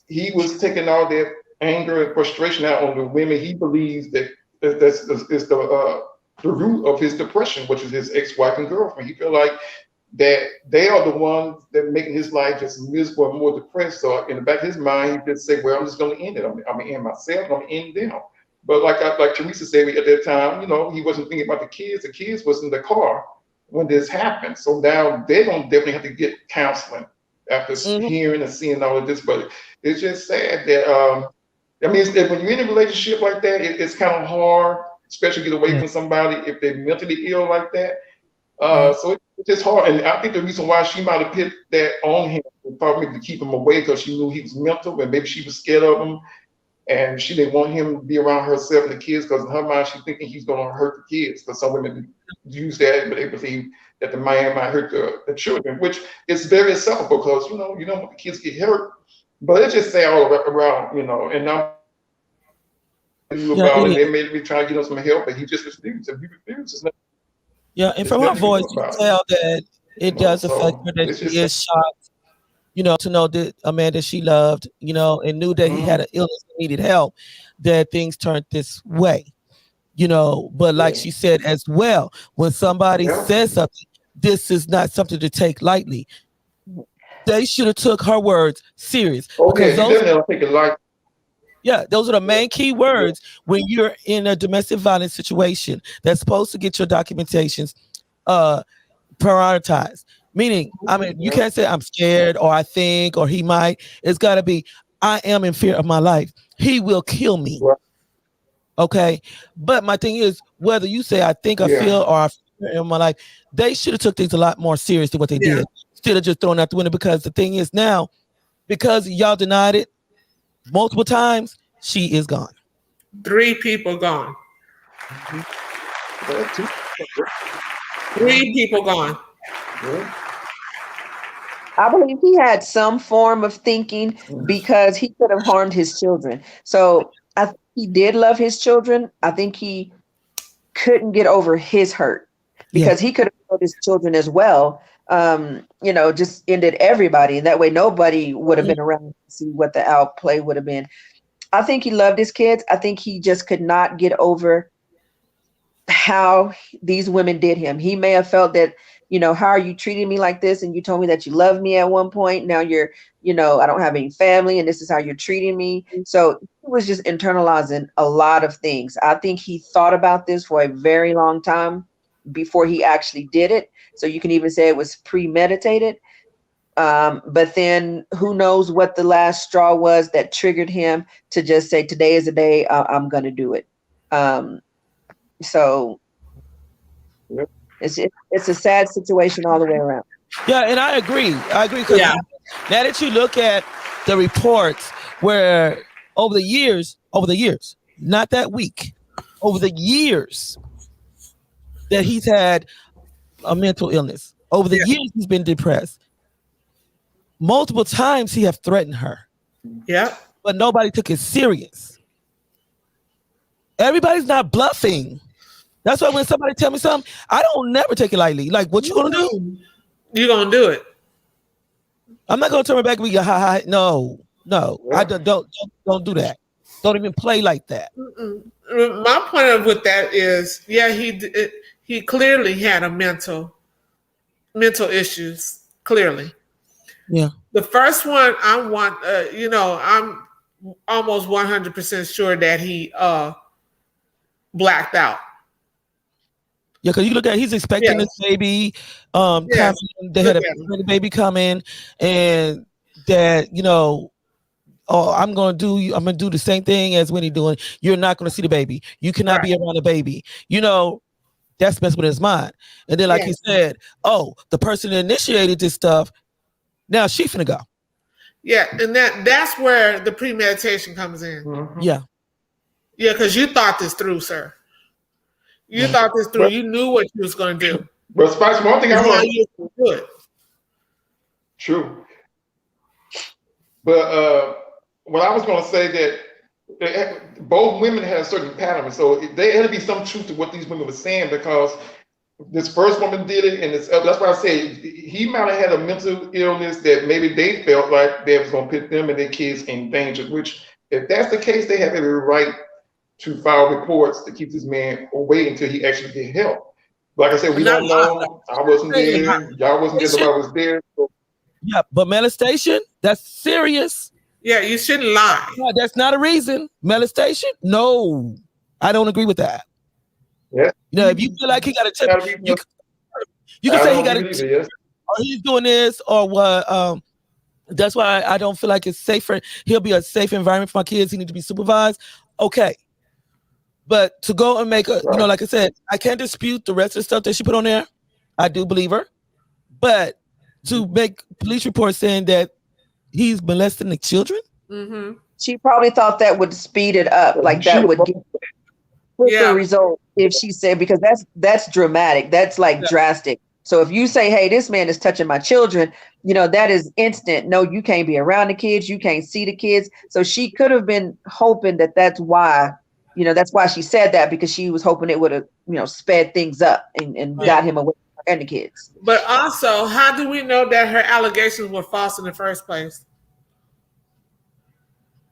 he was taking all that anger and frustration out on the women. He believes that that's is the root of his depression, which is his ex-wife and girlfriend. He feel like that they are the ones that making his life just miserable and more depressed. So in the back of his mind, he just say, "Well, I'm just going to end it. I'm going to end myself. I'm going to end them." But like Teresa said at that time, he wasn't thinking about the kids. The kids was in the car when this happened. So now they're going to definitely have to get counseling after hearing and seeing all of this. But it's just sad that when you're in a relationship like that, it's kind of hard, especially get away from somebody if they're mentally ill like that. So it's just hard. And I think the reason why she might have put that on him was probably to keep him away because she knew he was mental and maybe she was scared of him. And she didn't want him to be around herself and the kids because in her mind, she's thinking he's going to hurt the kids. Because some women use that, but they believe that the man might hurt the children, which is very acceptable because, you don't want the kids to get hurt. But it's just sad all around, and now about it. They may be trying to get him some help, but he just refused. If he refuses, yeah, and from her voice, you can tell that it does affect her, that she is shocked, to know that a man that she loved, and knew that he had an illness and needed help, that things turned this way, But like she said as well, when somebody says something, this is not something to take lightly. They should have took her words serious. Okay, those are the main key words when you're in a domestic violence situation that's supposed to get your documentations prioritized. Meaning, you can't say I'm scared or I think or he might. It's got to be I am in fear of my life. He will kill me. Okay, but my thing is whether you say I think, I feel, or I fear in my life, they should have took things a lot more serious than what they did. Instead of just throwing out the window. Because the thing is now, because y'all denied it multiple times, she is gone. 3 people gone. 3 people gone. I believe he had some form of thinking because he could have harmed his children. So I think he did love his children. I think he couldn't get over his hurt because he could have killed his children as well. Just ended everybody. And that way nobody would have been around to see what the outplay would have been. I think he loved his kids. I think he just could not get over how these women did him. He may have felt that, how are you treating me like this? And you told me that you loved me at one point. Now you're, I don't have any family and this is how you're treating me. So he was just internalizing a lot of things. I think he thought about this for a very long time before he actually did it. So you can even say it was premeditated. But then who knows what the last straw was that triggered him to just say, today is the day I'm going to do it. So it's a sad situation all the way around. Yeah, and I agree. Because now that you look at the reports where over the years, not that week, over the years that he's had a mental illness, over the years he's been depressed. Multiple times he have threatened her. Yeah. But nobody took it serious. Everybody's not bluffing. That's why when somebody tell me something, I don't never take it lightly. Like, what you gonna do? You're gonna do it. I'm not gonna turn my back and be ha ha. No. I don't do that. Don't even play like that. My point with that is, he clearly had a mental issues. Clearly. Yeah. The first one I want, I'm almost 100% sure that he blacked out. Yeah, because you look at he's expecting this baby coming. They had a baby coming, and that I'm gonna do the same thing as Winnie doing. You're not gonna see the baby. You cannot be around the baby. That's messing with his mind. And then, like he said, the person that initiated this stuff, now she finna go. Yeah, and that's where the premeditation comes in. Mm-hmm. Yeah. Yeah, because you thought this through, sir. You thought this through. You knew what you was going to do. But Spice, one thing I want to do it. True. But what I was going to say that both women had a certain pattern, so there had to be some truth to what these women were saying, because this first woman did it, and that's why I say he might have had a mental illness that maybe they felt like they was going to put them and their kids in danger. Which, if that's the case, they have every right to file reports to keep this man away until he actually get help. Like I said, we don't know. I wasn't there. Y'all wasn't there. Nobody was there. So. Yeah, but molestation, that's serious. Yeah, you shouldn't lie. No, that's not a reason. Molestation? No, I don't agree with that. Yeah. If you feel like he got a tip, you can say he got a tip, or he's doing this, or what. That's why I don't feel like it's safer. He'll be a safe environment for my kids. He need to be supervised. Okay. But to go and make like I said, I can't dispute the rest of the stuff that she put on there. I do believe her. But to make police reports saying that he's molesting the children? Mm-hmm. She probably thought that would speed it up. Like that would get quicker result if she said, because that's dramatic. That's like drastic. So if you say, hey, this man is touching my children, that is instant. No, you can't be around the kids. You can't see the kids. So she could have been hoping that's why she said that, because she was hoping it would have, sped things up and got him away from her and the kids. But also, how do we know that her allegations were false in the first place?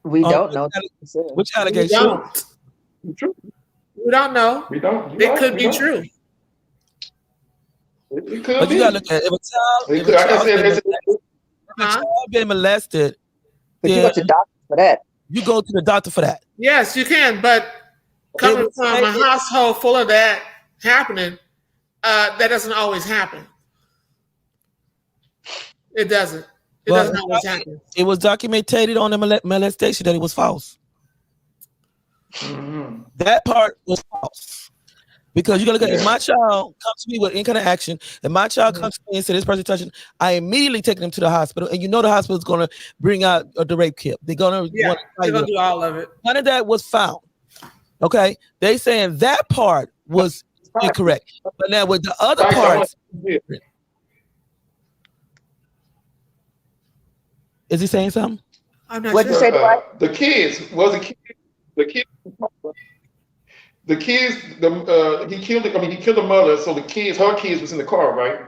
We don't know. Which allegations? We don't know. We don't. It could be true. It could but be. You gotta look at if a child been molested, but you go to the doctor for that. You go to the doctor for that. Yes, you can. But coming from a household full of that happening, that doesn't always happen. It doesn't. It doesn't always happen. It was documented on the molestation that it was false. Mm-hmm. That part was false. Because you gotta look at if my child comes to me with any kind of action, and my child comes to me and says this person touching, I immediately take them to the hospital, and the hospital is gonna bring out the rape kit. They're gonna do all of it. None of that was found. Okay, they saying that part was incorrect, but now with the other parts, is he saying something? I'm not What'd you say? The kids he killed the mother, so her kids was in the car, right?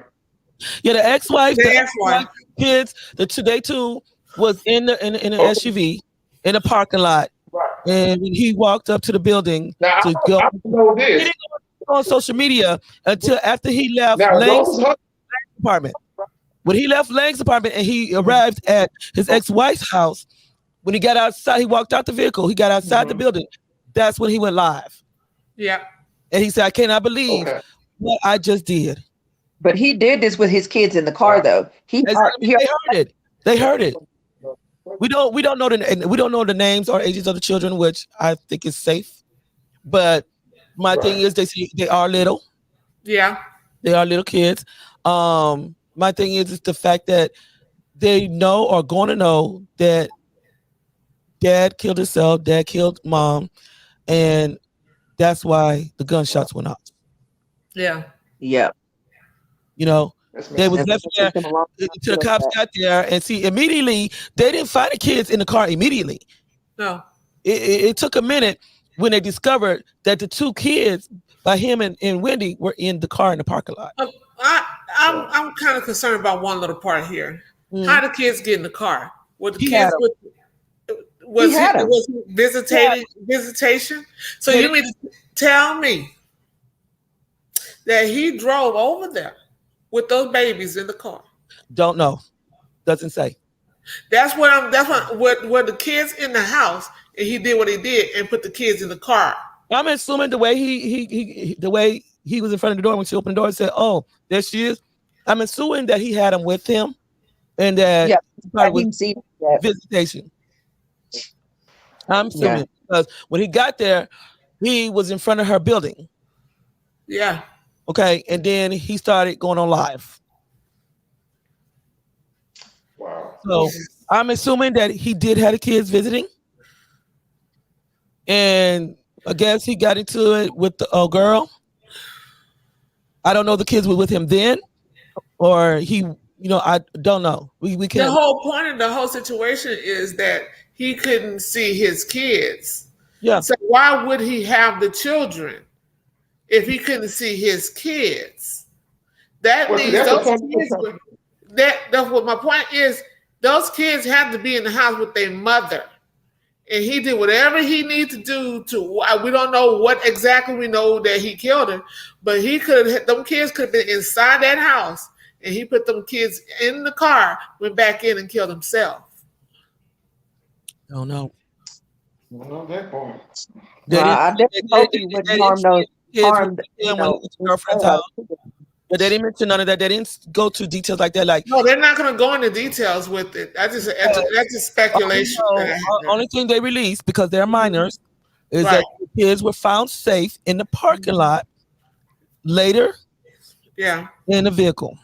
Yeah, the ex-wife, kids, they two was in the SUV in the parking lot, and he walked up to the building to go. I know this. He didn't go on social media until after he left Lane's apartment. When he left Lane's apartment and he arrived at his ex-wife's house, when he got outside, he walked out the vehicle. He got outside the building. That's when he went live. Yeah. And he said, I cannot believe what I just did. But he did this with his kids in the car, though. They heard it. They heard it. We don't know the names or ages of the children, which I think is safe. But my thing is they are little. Yeah. They are little kids. My thing is the fact that they know or going to know that dad killed himself, dad killed mom. and that's why the gunshots went off. Yeah. Yeah. You know, they was left there Took them a long time to until the do cops that. got there, and see, immediately they didn't find the kids in the car immediately. No. It took a minute when they discovered that the two kids by him and Wendy were in the car in the parking lot. I'm kind of concerned about one little part here. Mm. How the kids get in the car? Were the He kids had 'em. was He had 'em. was he visitation? So Yeah. you mean to tell me that he drove over there with those babies in the car? Don't know. Doesn't say. That's what the kids in the house, and he did what he did and put the kids in the car. I'm assuming the way the way he was in front of the door when she opened the door and said, "Oh, there she is." I'm assuming that he had them with him, and that I didn't see that. visitation. I'm assuming because when he got there, he was in front of her building. Yeah. Okay, and then he started going on live. Wow. So I'm assuming that he did have the kids visiting, and I guess he got into it with the girl. I don't know if the kids were with him then, or he, I don't know. We can't. The whole point of the whole situation is that he couldn't see his kids. Yeah. So why would he have the children if he couldn't see his kids? That Well, see, means that's the those point. kids that's what my point is. Those kids had to be in the house with their mother. And he did whatever he needed to do we don't know what exactly we know that he killed her, but them kids could have been inside that house, and he put them kids in the car, went back in and killed himself. Don't know. Well, that point. I definitely hope he wouldn't harm girlfriend's house. But they didn't mention none of that. They didn't go to details like that. Like, no, they're not going to go into details with it. That's just speculation. Only thing they released, because they're minors, is that the kids were found safe in the parking lot later. Yeah. In the vehicle.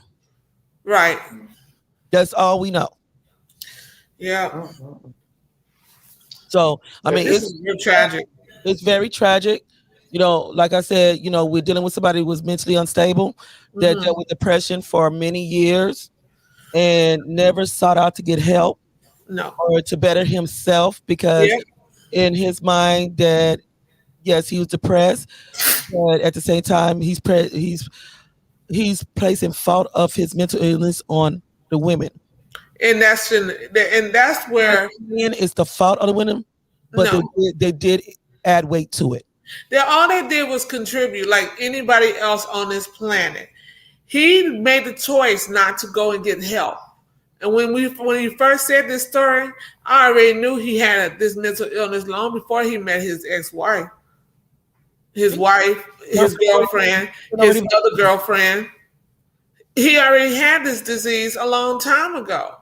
Right. That's all we know. Yeah. So I mean, it's tragic. It's very tragic. Like I said, we're dealing with somebody who was mentally unstable, that dealt with depression for many years and never sought out to get help. No. Or to better himself, because in his mind that, yes, he was depressed, but at the same time, he's placing fault of his mental illness on the women. And that's where it's the fault of the women, but they did add weight to it. All they did was contribute like anybody else on this planet. He made the choice not to go and get help. And when he first said this story, I already knew he had this mental illness long before he met his ex-wife. His wife, his girlfriend, his other girlfriend. He already had this disease a long time ago.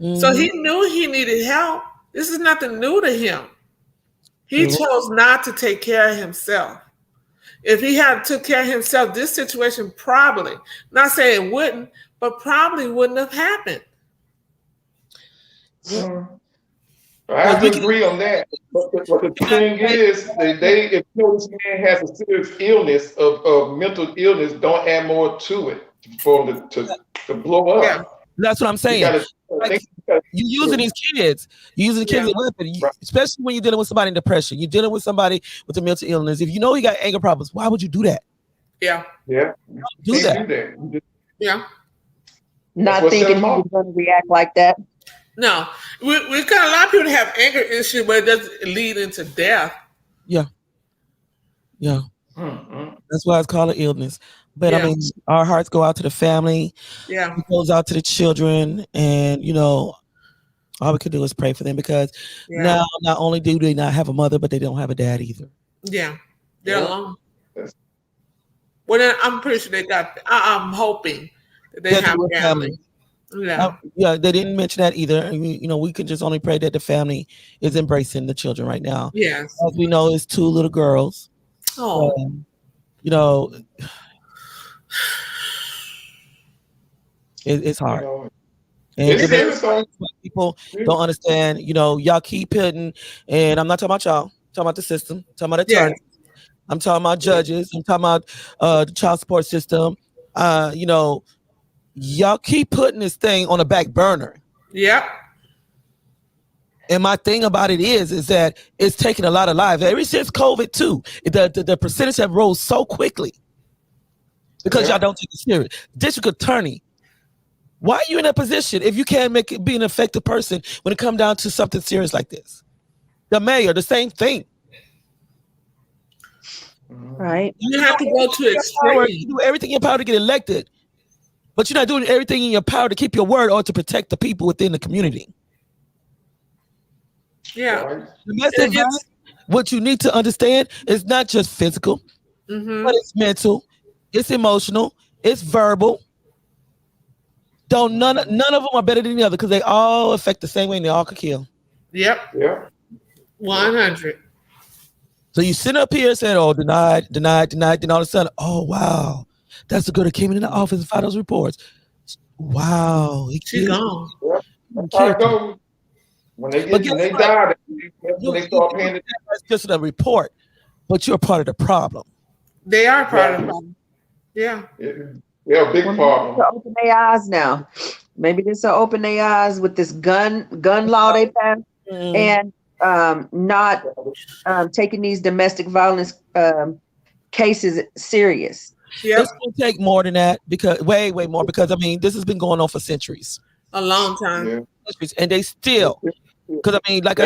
Mm-hmm. So he knew he needed help. This is nothing new to him. He chose not to take care of himself. If he had took care of himself, this situation probably, not saying it wouldn't, but probably wouldn't have happened. I have to agree on that. But the thing is, if this man has a serious illness of mental illness, don't add more to it for him to blow up. Yeah. That's what I'm saying. You're using these kids. You're using the kids as a weapon, especially when you're dealing with somebody in depression. You're dealing with somebody with a mental illness. If you know he got anger problems, why would you do that? Yeah. Yeah. Do that. Yeah. Not thinking he was going to react like that. No. We've got a lot of people that have anger issues, but it doesn't lead into death. Yeah. Yeah. That's why it's called an illness. But I mean, our hearts go out to the family. Yeah. It goes out to the children. And, all we could do is pray for them, because now not only do they not have a mother, but they don't have a dad either. Yeah. They're alone. Well, then I'm pretty sure they got, I'm hoping that they have a family. Yeah. They didn't mention that either. We could just only pray that the family is embracing the children right now. Yes. As we know, it's 2 little girls. Oh. It's hard. And people don't understand, y'all keep hitting, and I'm not talking about y'all, talking about the system, talking about Yeah. attorneys. I'm talking about judges. I'm talking about the child support system. You know, y'all keep putting this thing on the back burner. Yep. And my thing about it is that it's taking a lot of lives. Ever since COVID too, the percentage have rose so quickly because y'all don't take it serious. District attorney, why are you in that position if you can't be an effective person when it comes down to something serious like this? The mayor, the same thing. Right. You have to go to extreme. You do everything in your power to get elected, but you're not doing everything in your power to keep your word or to protect the people within the community. Yeah. Domestic violence, what you need to understand is not just physical, but it's mental, it's emotional, it's verbal. None of them are better than the other because they all affect the same way and they all could kill. Yep. Yeah. 100. So you sit up here saying, oh, denied, then all of a sudden, oh, wow, that's the girl that came in the office and filed those reports. Wow. She's gone. Yep. That's how it goes. When they die, when they start paying it. That's just a report, but you're part of the problem. They are part of the problem. Yeah. Yeah, big problem. Open their eyes now. Maybe this will open their eyes with this gun law they passed, and not taking these domestic violence cases serious. Yeah. It's going to take more than that because way more because I mean this has been going on for centuries. A long time. And they still, because I mean, like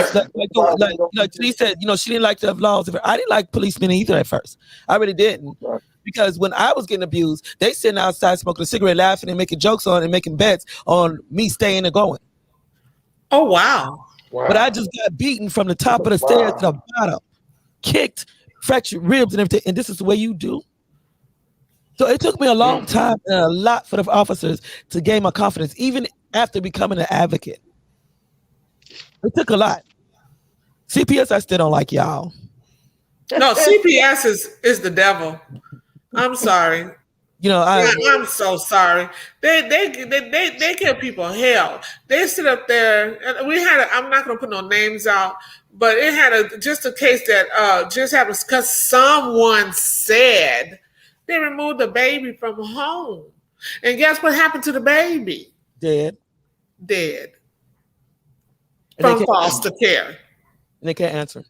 she said, you know, she didn't like to have laws. I didn't like policemen either at first. I really didn't. Because when I was getting abused, they sitting outside smoking a cigarette, laughing and making jokes on and making bets on me staying and going. Oh, wow. But I just got beaten from the top of the stairs to the bottom, kicked, fractured ribs and everything. And this is the way you do? So it took me a long time and a lot for the officers to gain my confidence, even after becoming an advocate. It took a lot. CPS, I still don't like y'all. No, CPS is the devil. I'm sorry. You know, I'm so sorry. They give people hell. They sit up there, and we had. I'm not going to put no names out, but it had just a case that just happened because someone said they removed the baby from home, and guess what happened to the baby? Dead. From foster care. And they can't answer.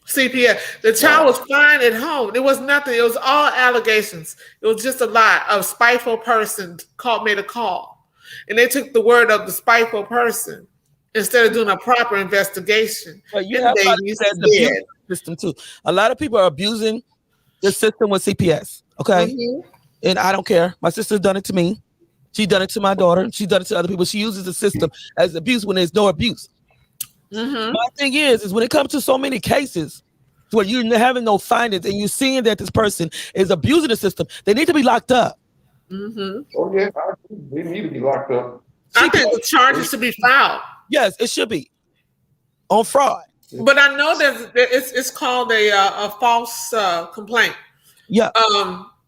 CPS. The child was fine at home. It was nothing. It was all allegations. It was just a lie. A spiteful person made a call. And they took the word of the spiteful person instead of doing a proper investigation. But you have the system too. A lot of people are abusing the system with CPS. Okay. And I don't care. My sister's done it to me. She's done it to my daughter. She's done it to other people. She uses the system as abuse when there's no abuse. My thing is when it comes to so many cases where you're having no findings and you're seeing that this person is abusing the system, they need to be locked up. Oh yeah, they need to be locked up. I think the charges should be filed. Yes, it should be on fraud. But I know it's called a false complaint. Yeah.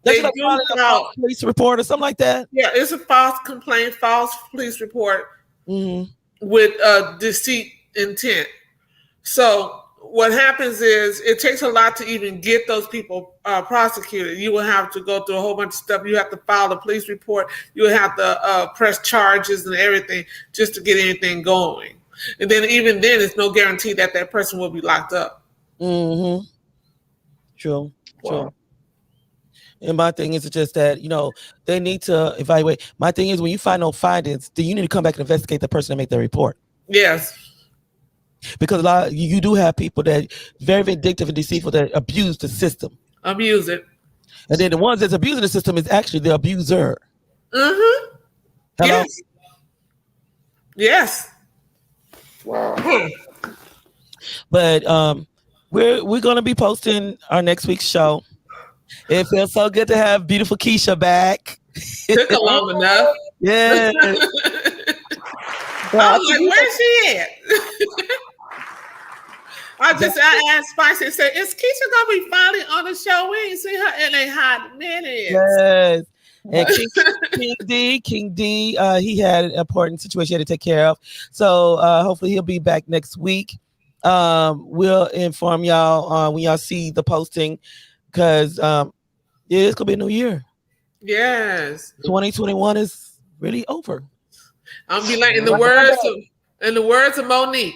They do file a police report or something like that. Yeah, it's a false complaint, false police report with deceit intent. So what happens is it takes a lot to even get those people prosecuted. You will have to go through a whole bunch of stuff. You have to file a police report. You will have to press charges and everything just to get anything going. And then even then, it's no guarantee that that person will be locked up. True. And my thing is just that, you know, they need to evaluate. My thing is when you find no findings, then you need to come back and investigate the person and make their report. Yes. Because you do have people that very vindictive and deceitful that abuse the system. Abuse it. And then the ones that's abusing the system is actually the abuser. Hello? Yes. Wow. But we're gonna be posting our next week's show. It feels so good to have beautiful Keisha back. Took long enough. Yeah. I was like, where's she at? I asked Spicy and said, is Keisha gonna be finally on the show? We ain't seen her in a hot minute. Yes. And King D, he had an important situation he had to take care of. So hopefully he'll be back next week. We'll inform y'all when y'all see the posting, because it's gonna be a new year. Yes. 2021 is really over. I'm be like in the words of Monique.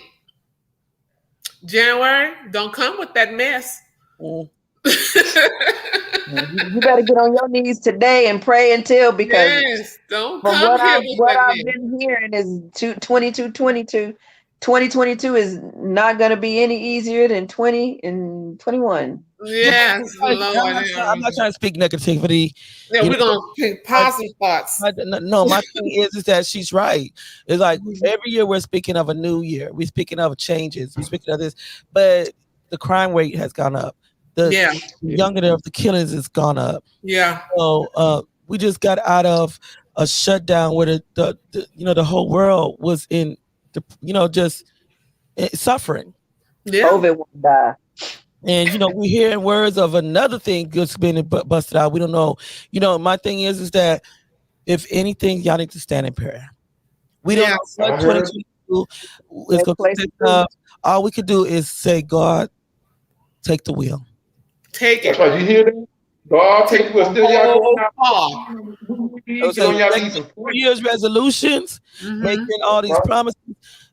January, don't come with that mess. You better get on your knees today and pray until, because don't from come here what I've been hearing is 2022 is not going to be any easier than 20 and 21. Yes, Lord. I'm not trying to speak negativity. Yeah, we're going to pick positive thoughts. No, my thing is that she's right. It's like every year we're speaking of a new year. We're speaking of changes. We're speaking of this. But the crime rate has gone up. The younger of the killings has gone up. Yeah. So we just got out of a shutdown where the whole world was in just suffering. Yeah. COVID won't die. And we're hearing words of another thing that's been busted out. We don't know. My thing is that if anything, y'all need to stand in prayer. We don't know what 2022 is going to consist of. All we could do is say, God, take the wheel. Take it. That's right. You hear that? God, take the wheel. Still y'all going out. New Year's resolutions, making all these promises.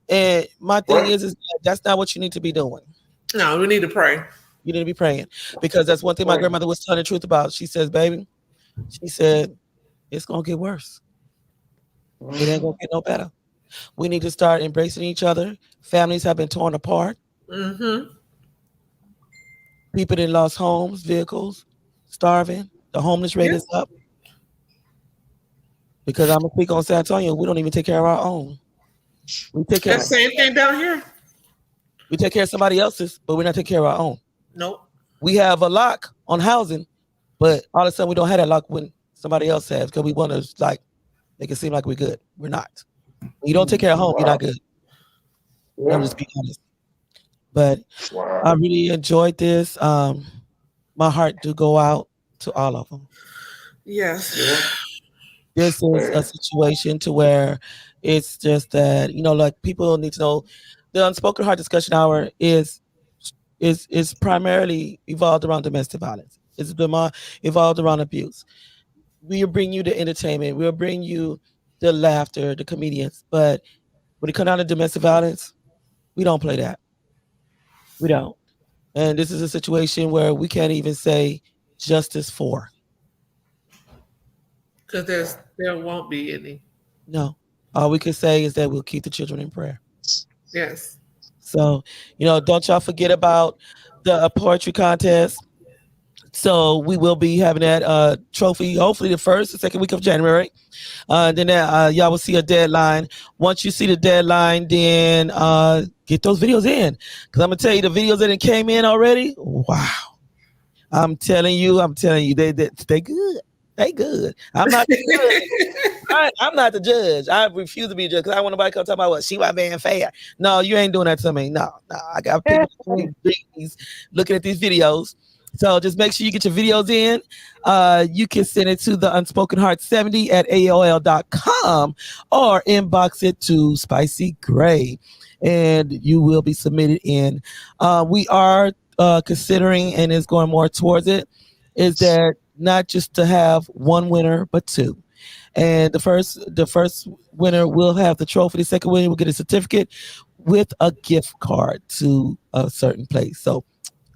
And my thing is that's not what you need to be doing. No, we need to pray. You need to be praying, because that's one thing my grandmother was telling the truth about. She says, baby, she said, it's going to get worse. It ain't going to get no better. We need to start embracing each other. Families have been torn apart. People that lost homes, vehicles, starving. The homeless rate is up. Because I'm going to speak on San Antonio, we don't even take care of our own. We take care of the same thing down here. We take care of somebody else's, but we're not taking care of our own. Nope. We have a lock on housing, but all of a sudden we don't have that lock when somebody else has, because we want to make it seem like we're good. We're not. When you don't take care of home, you're not good. I'm just being honest. But I really enjoyed this. My heart do go out to all of them. Yes. This is a situation to where it's just that, people need to know the Unspoken Heart Discussion Hour is primarily evolved around domestic violence. It's evolved around abuse. We'll bring you the entertainment. We'll bring you the laughter, the comedians. But when it comes down to domestic violence, we don't play that. We don't. And this is a situation where we can't even say justice for. Because there won't be any. No. All we can say is that we'll keep the children in prayer. Yes. So, don't y'all forget about the poetry contest. So we will be having that trophy, hopefully the first or second week of January. Then y'all will see a deadline. Once you see the deadline, then get those videos in. Because I'm going to tell you, the videos that came in already, wow. I'm telling you, they good. They good. I'm not the judge. I'm not the judge. I refuse to be a judge, because I don't want nobody to come talk about what she was being fair. No, you ain't doing that to me. No. I got people looking at these videos. So just make sure you get your videos in. You can send it to the unspokenheart70@aol.com or inbox it to Spicy Gray, and you will be submitted in. We are considering, and is going more towards it, is that not just to have one winner, but two. And the first winner will have the trophy. The second winner will get a certificate with a gift card to a certain place. So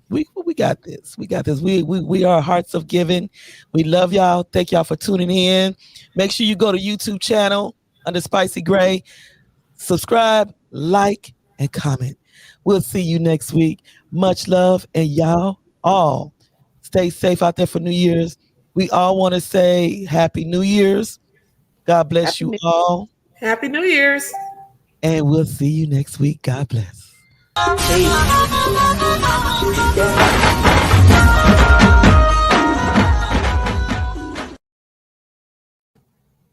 we got this. We got this. We are hearts of giving. We love y'all. Thank y'all for tuning in. Make sure you go to YouTube channel under Spicy Gray. Subscribe, like, and comment. We'll see you next week. Much love, and y'all all stay safe out there for New Year's. We all want to say Happy New Year's. God bless you all. Happy New Year's. And we'll see you next week. God bless.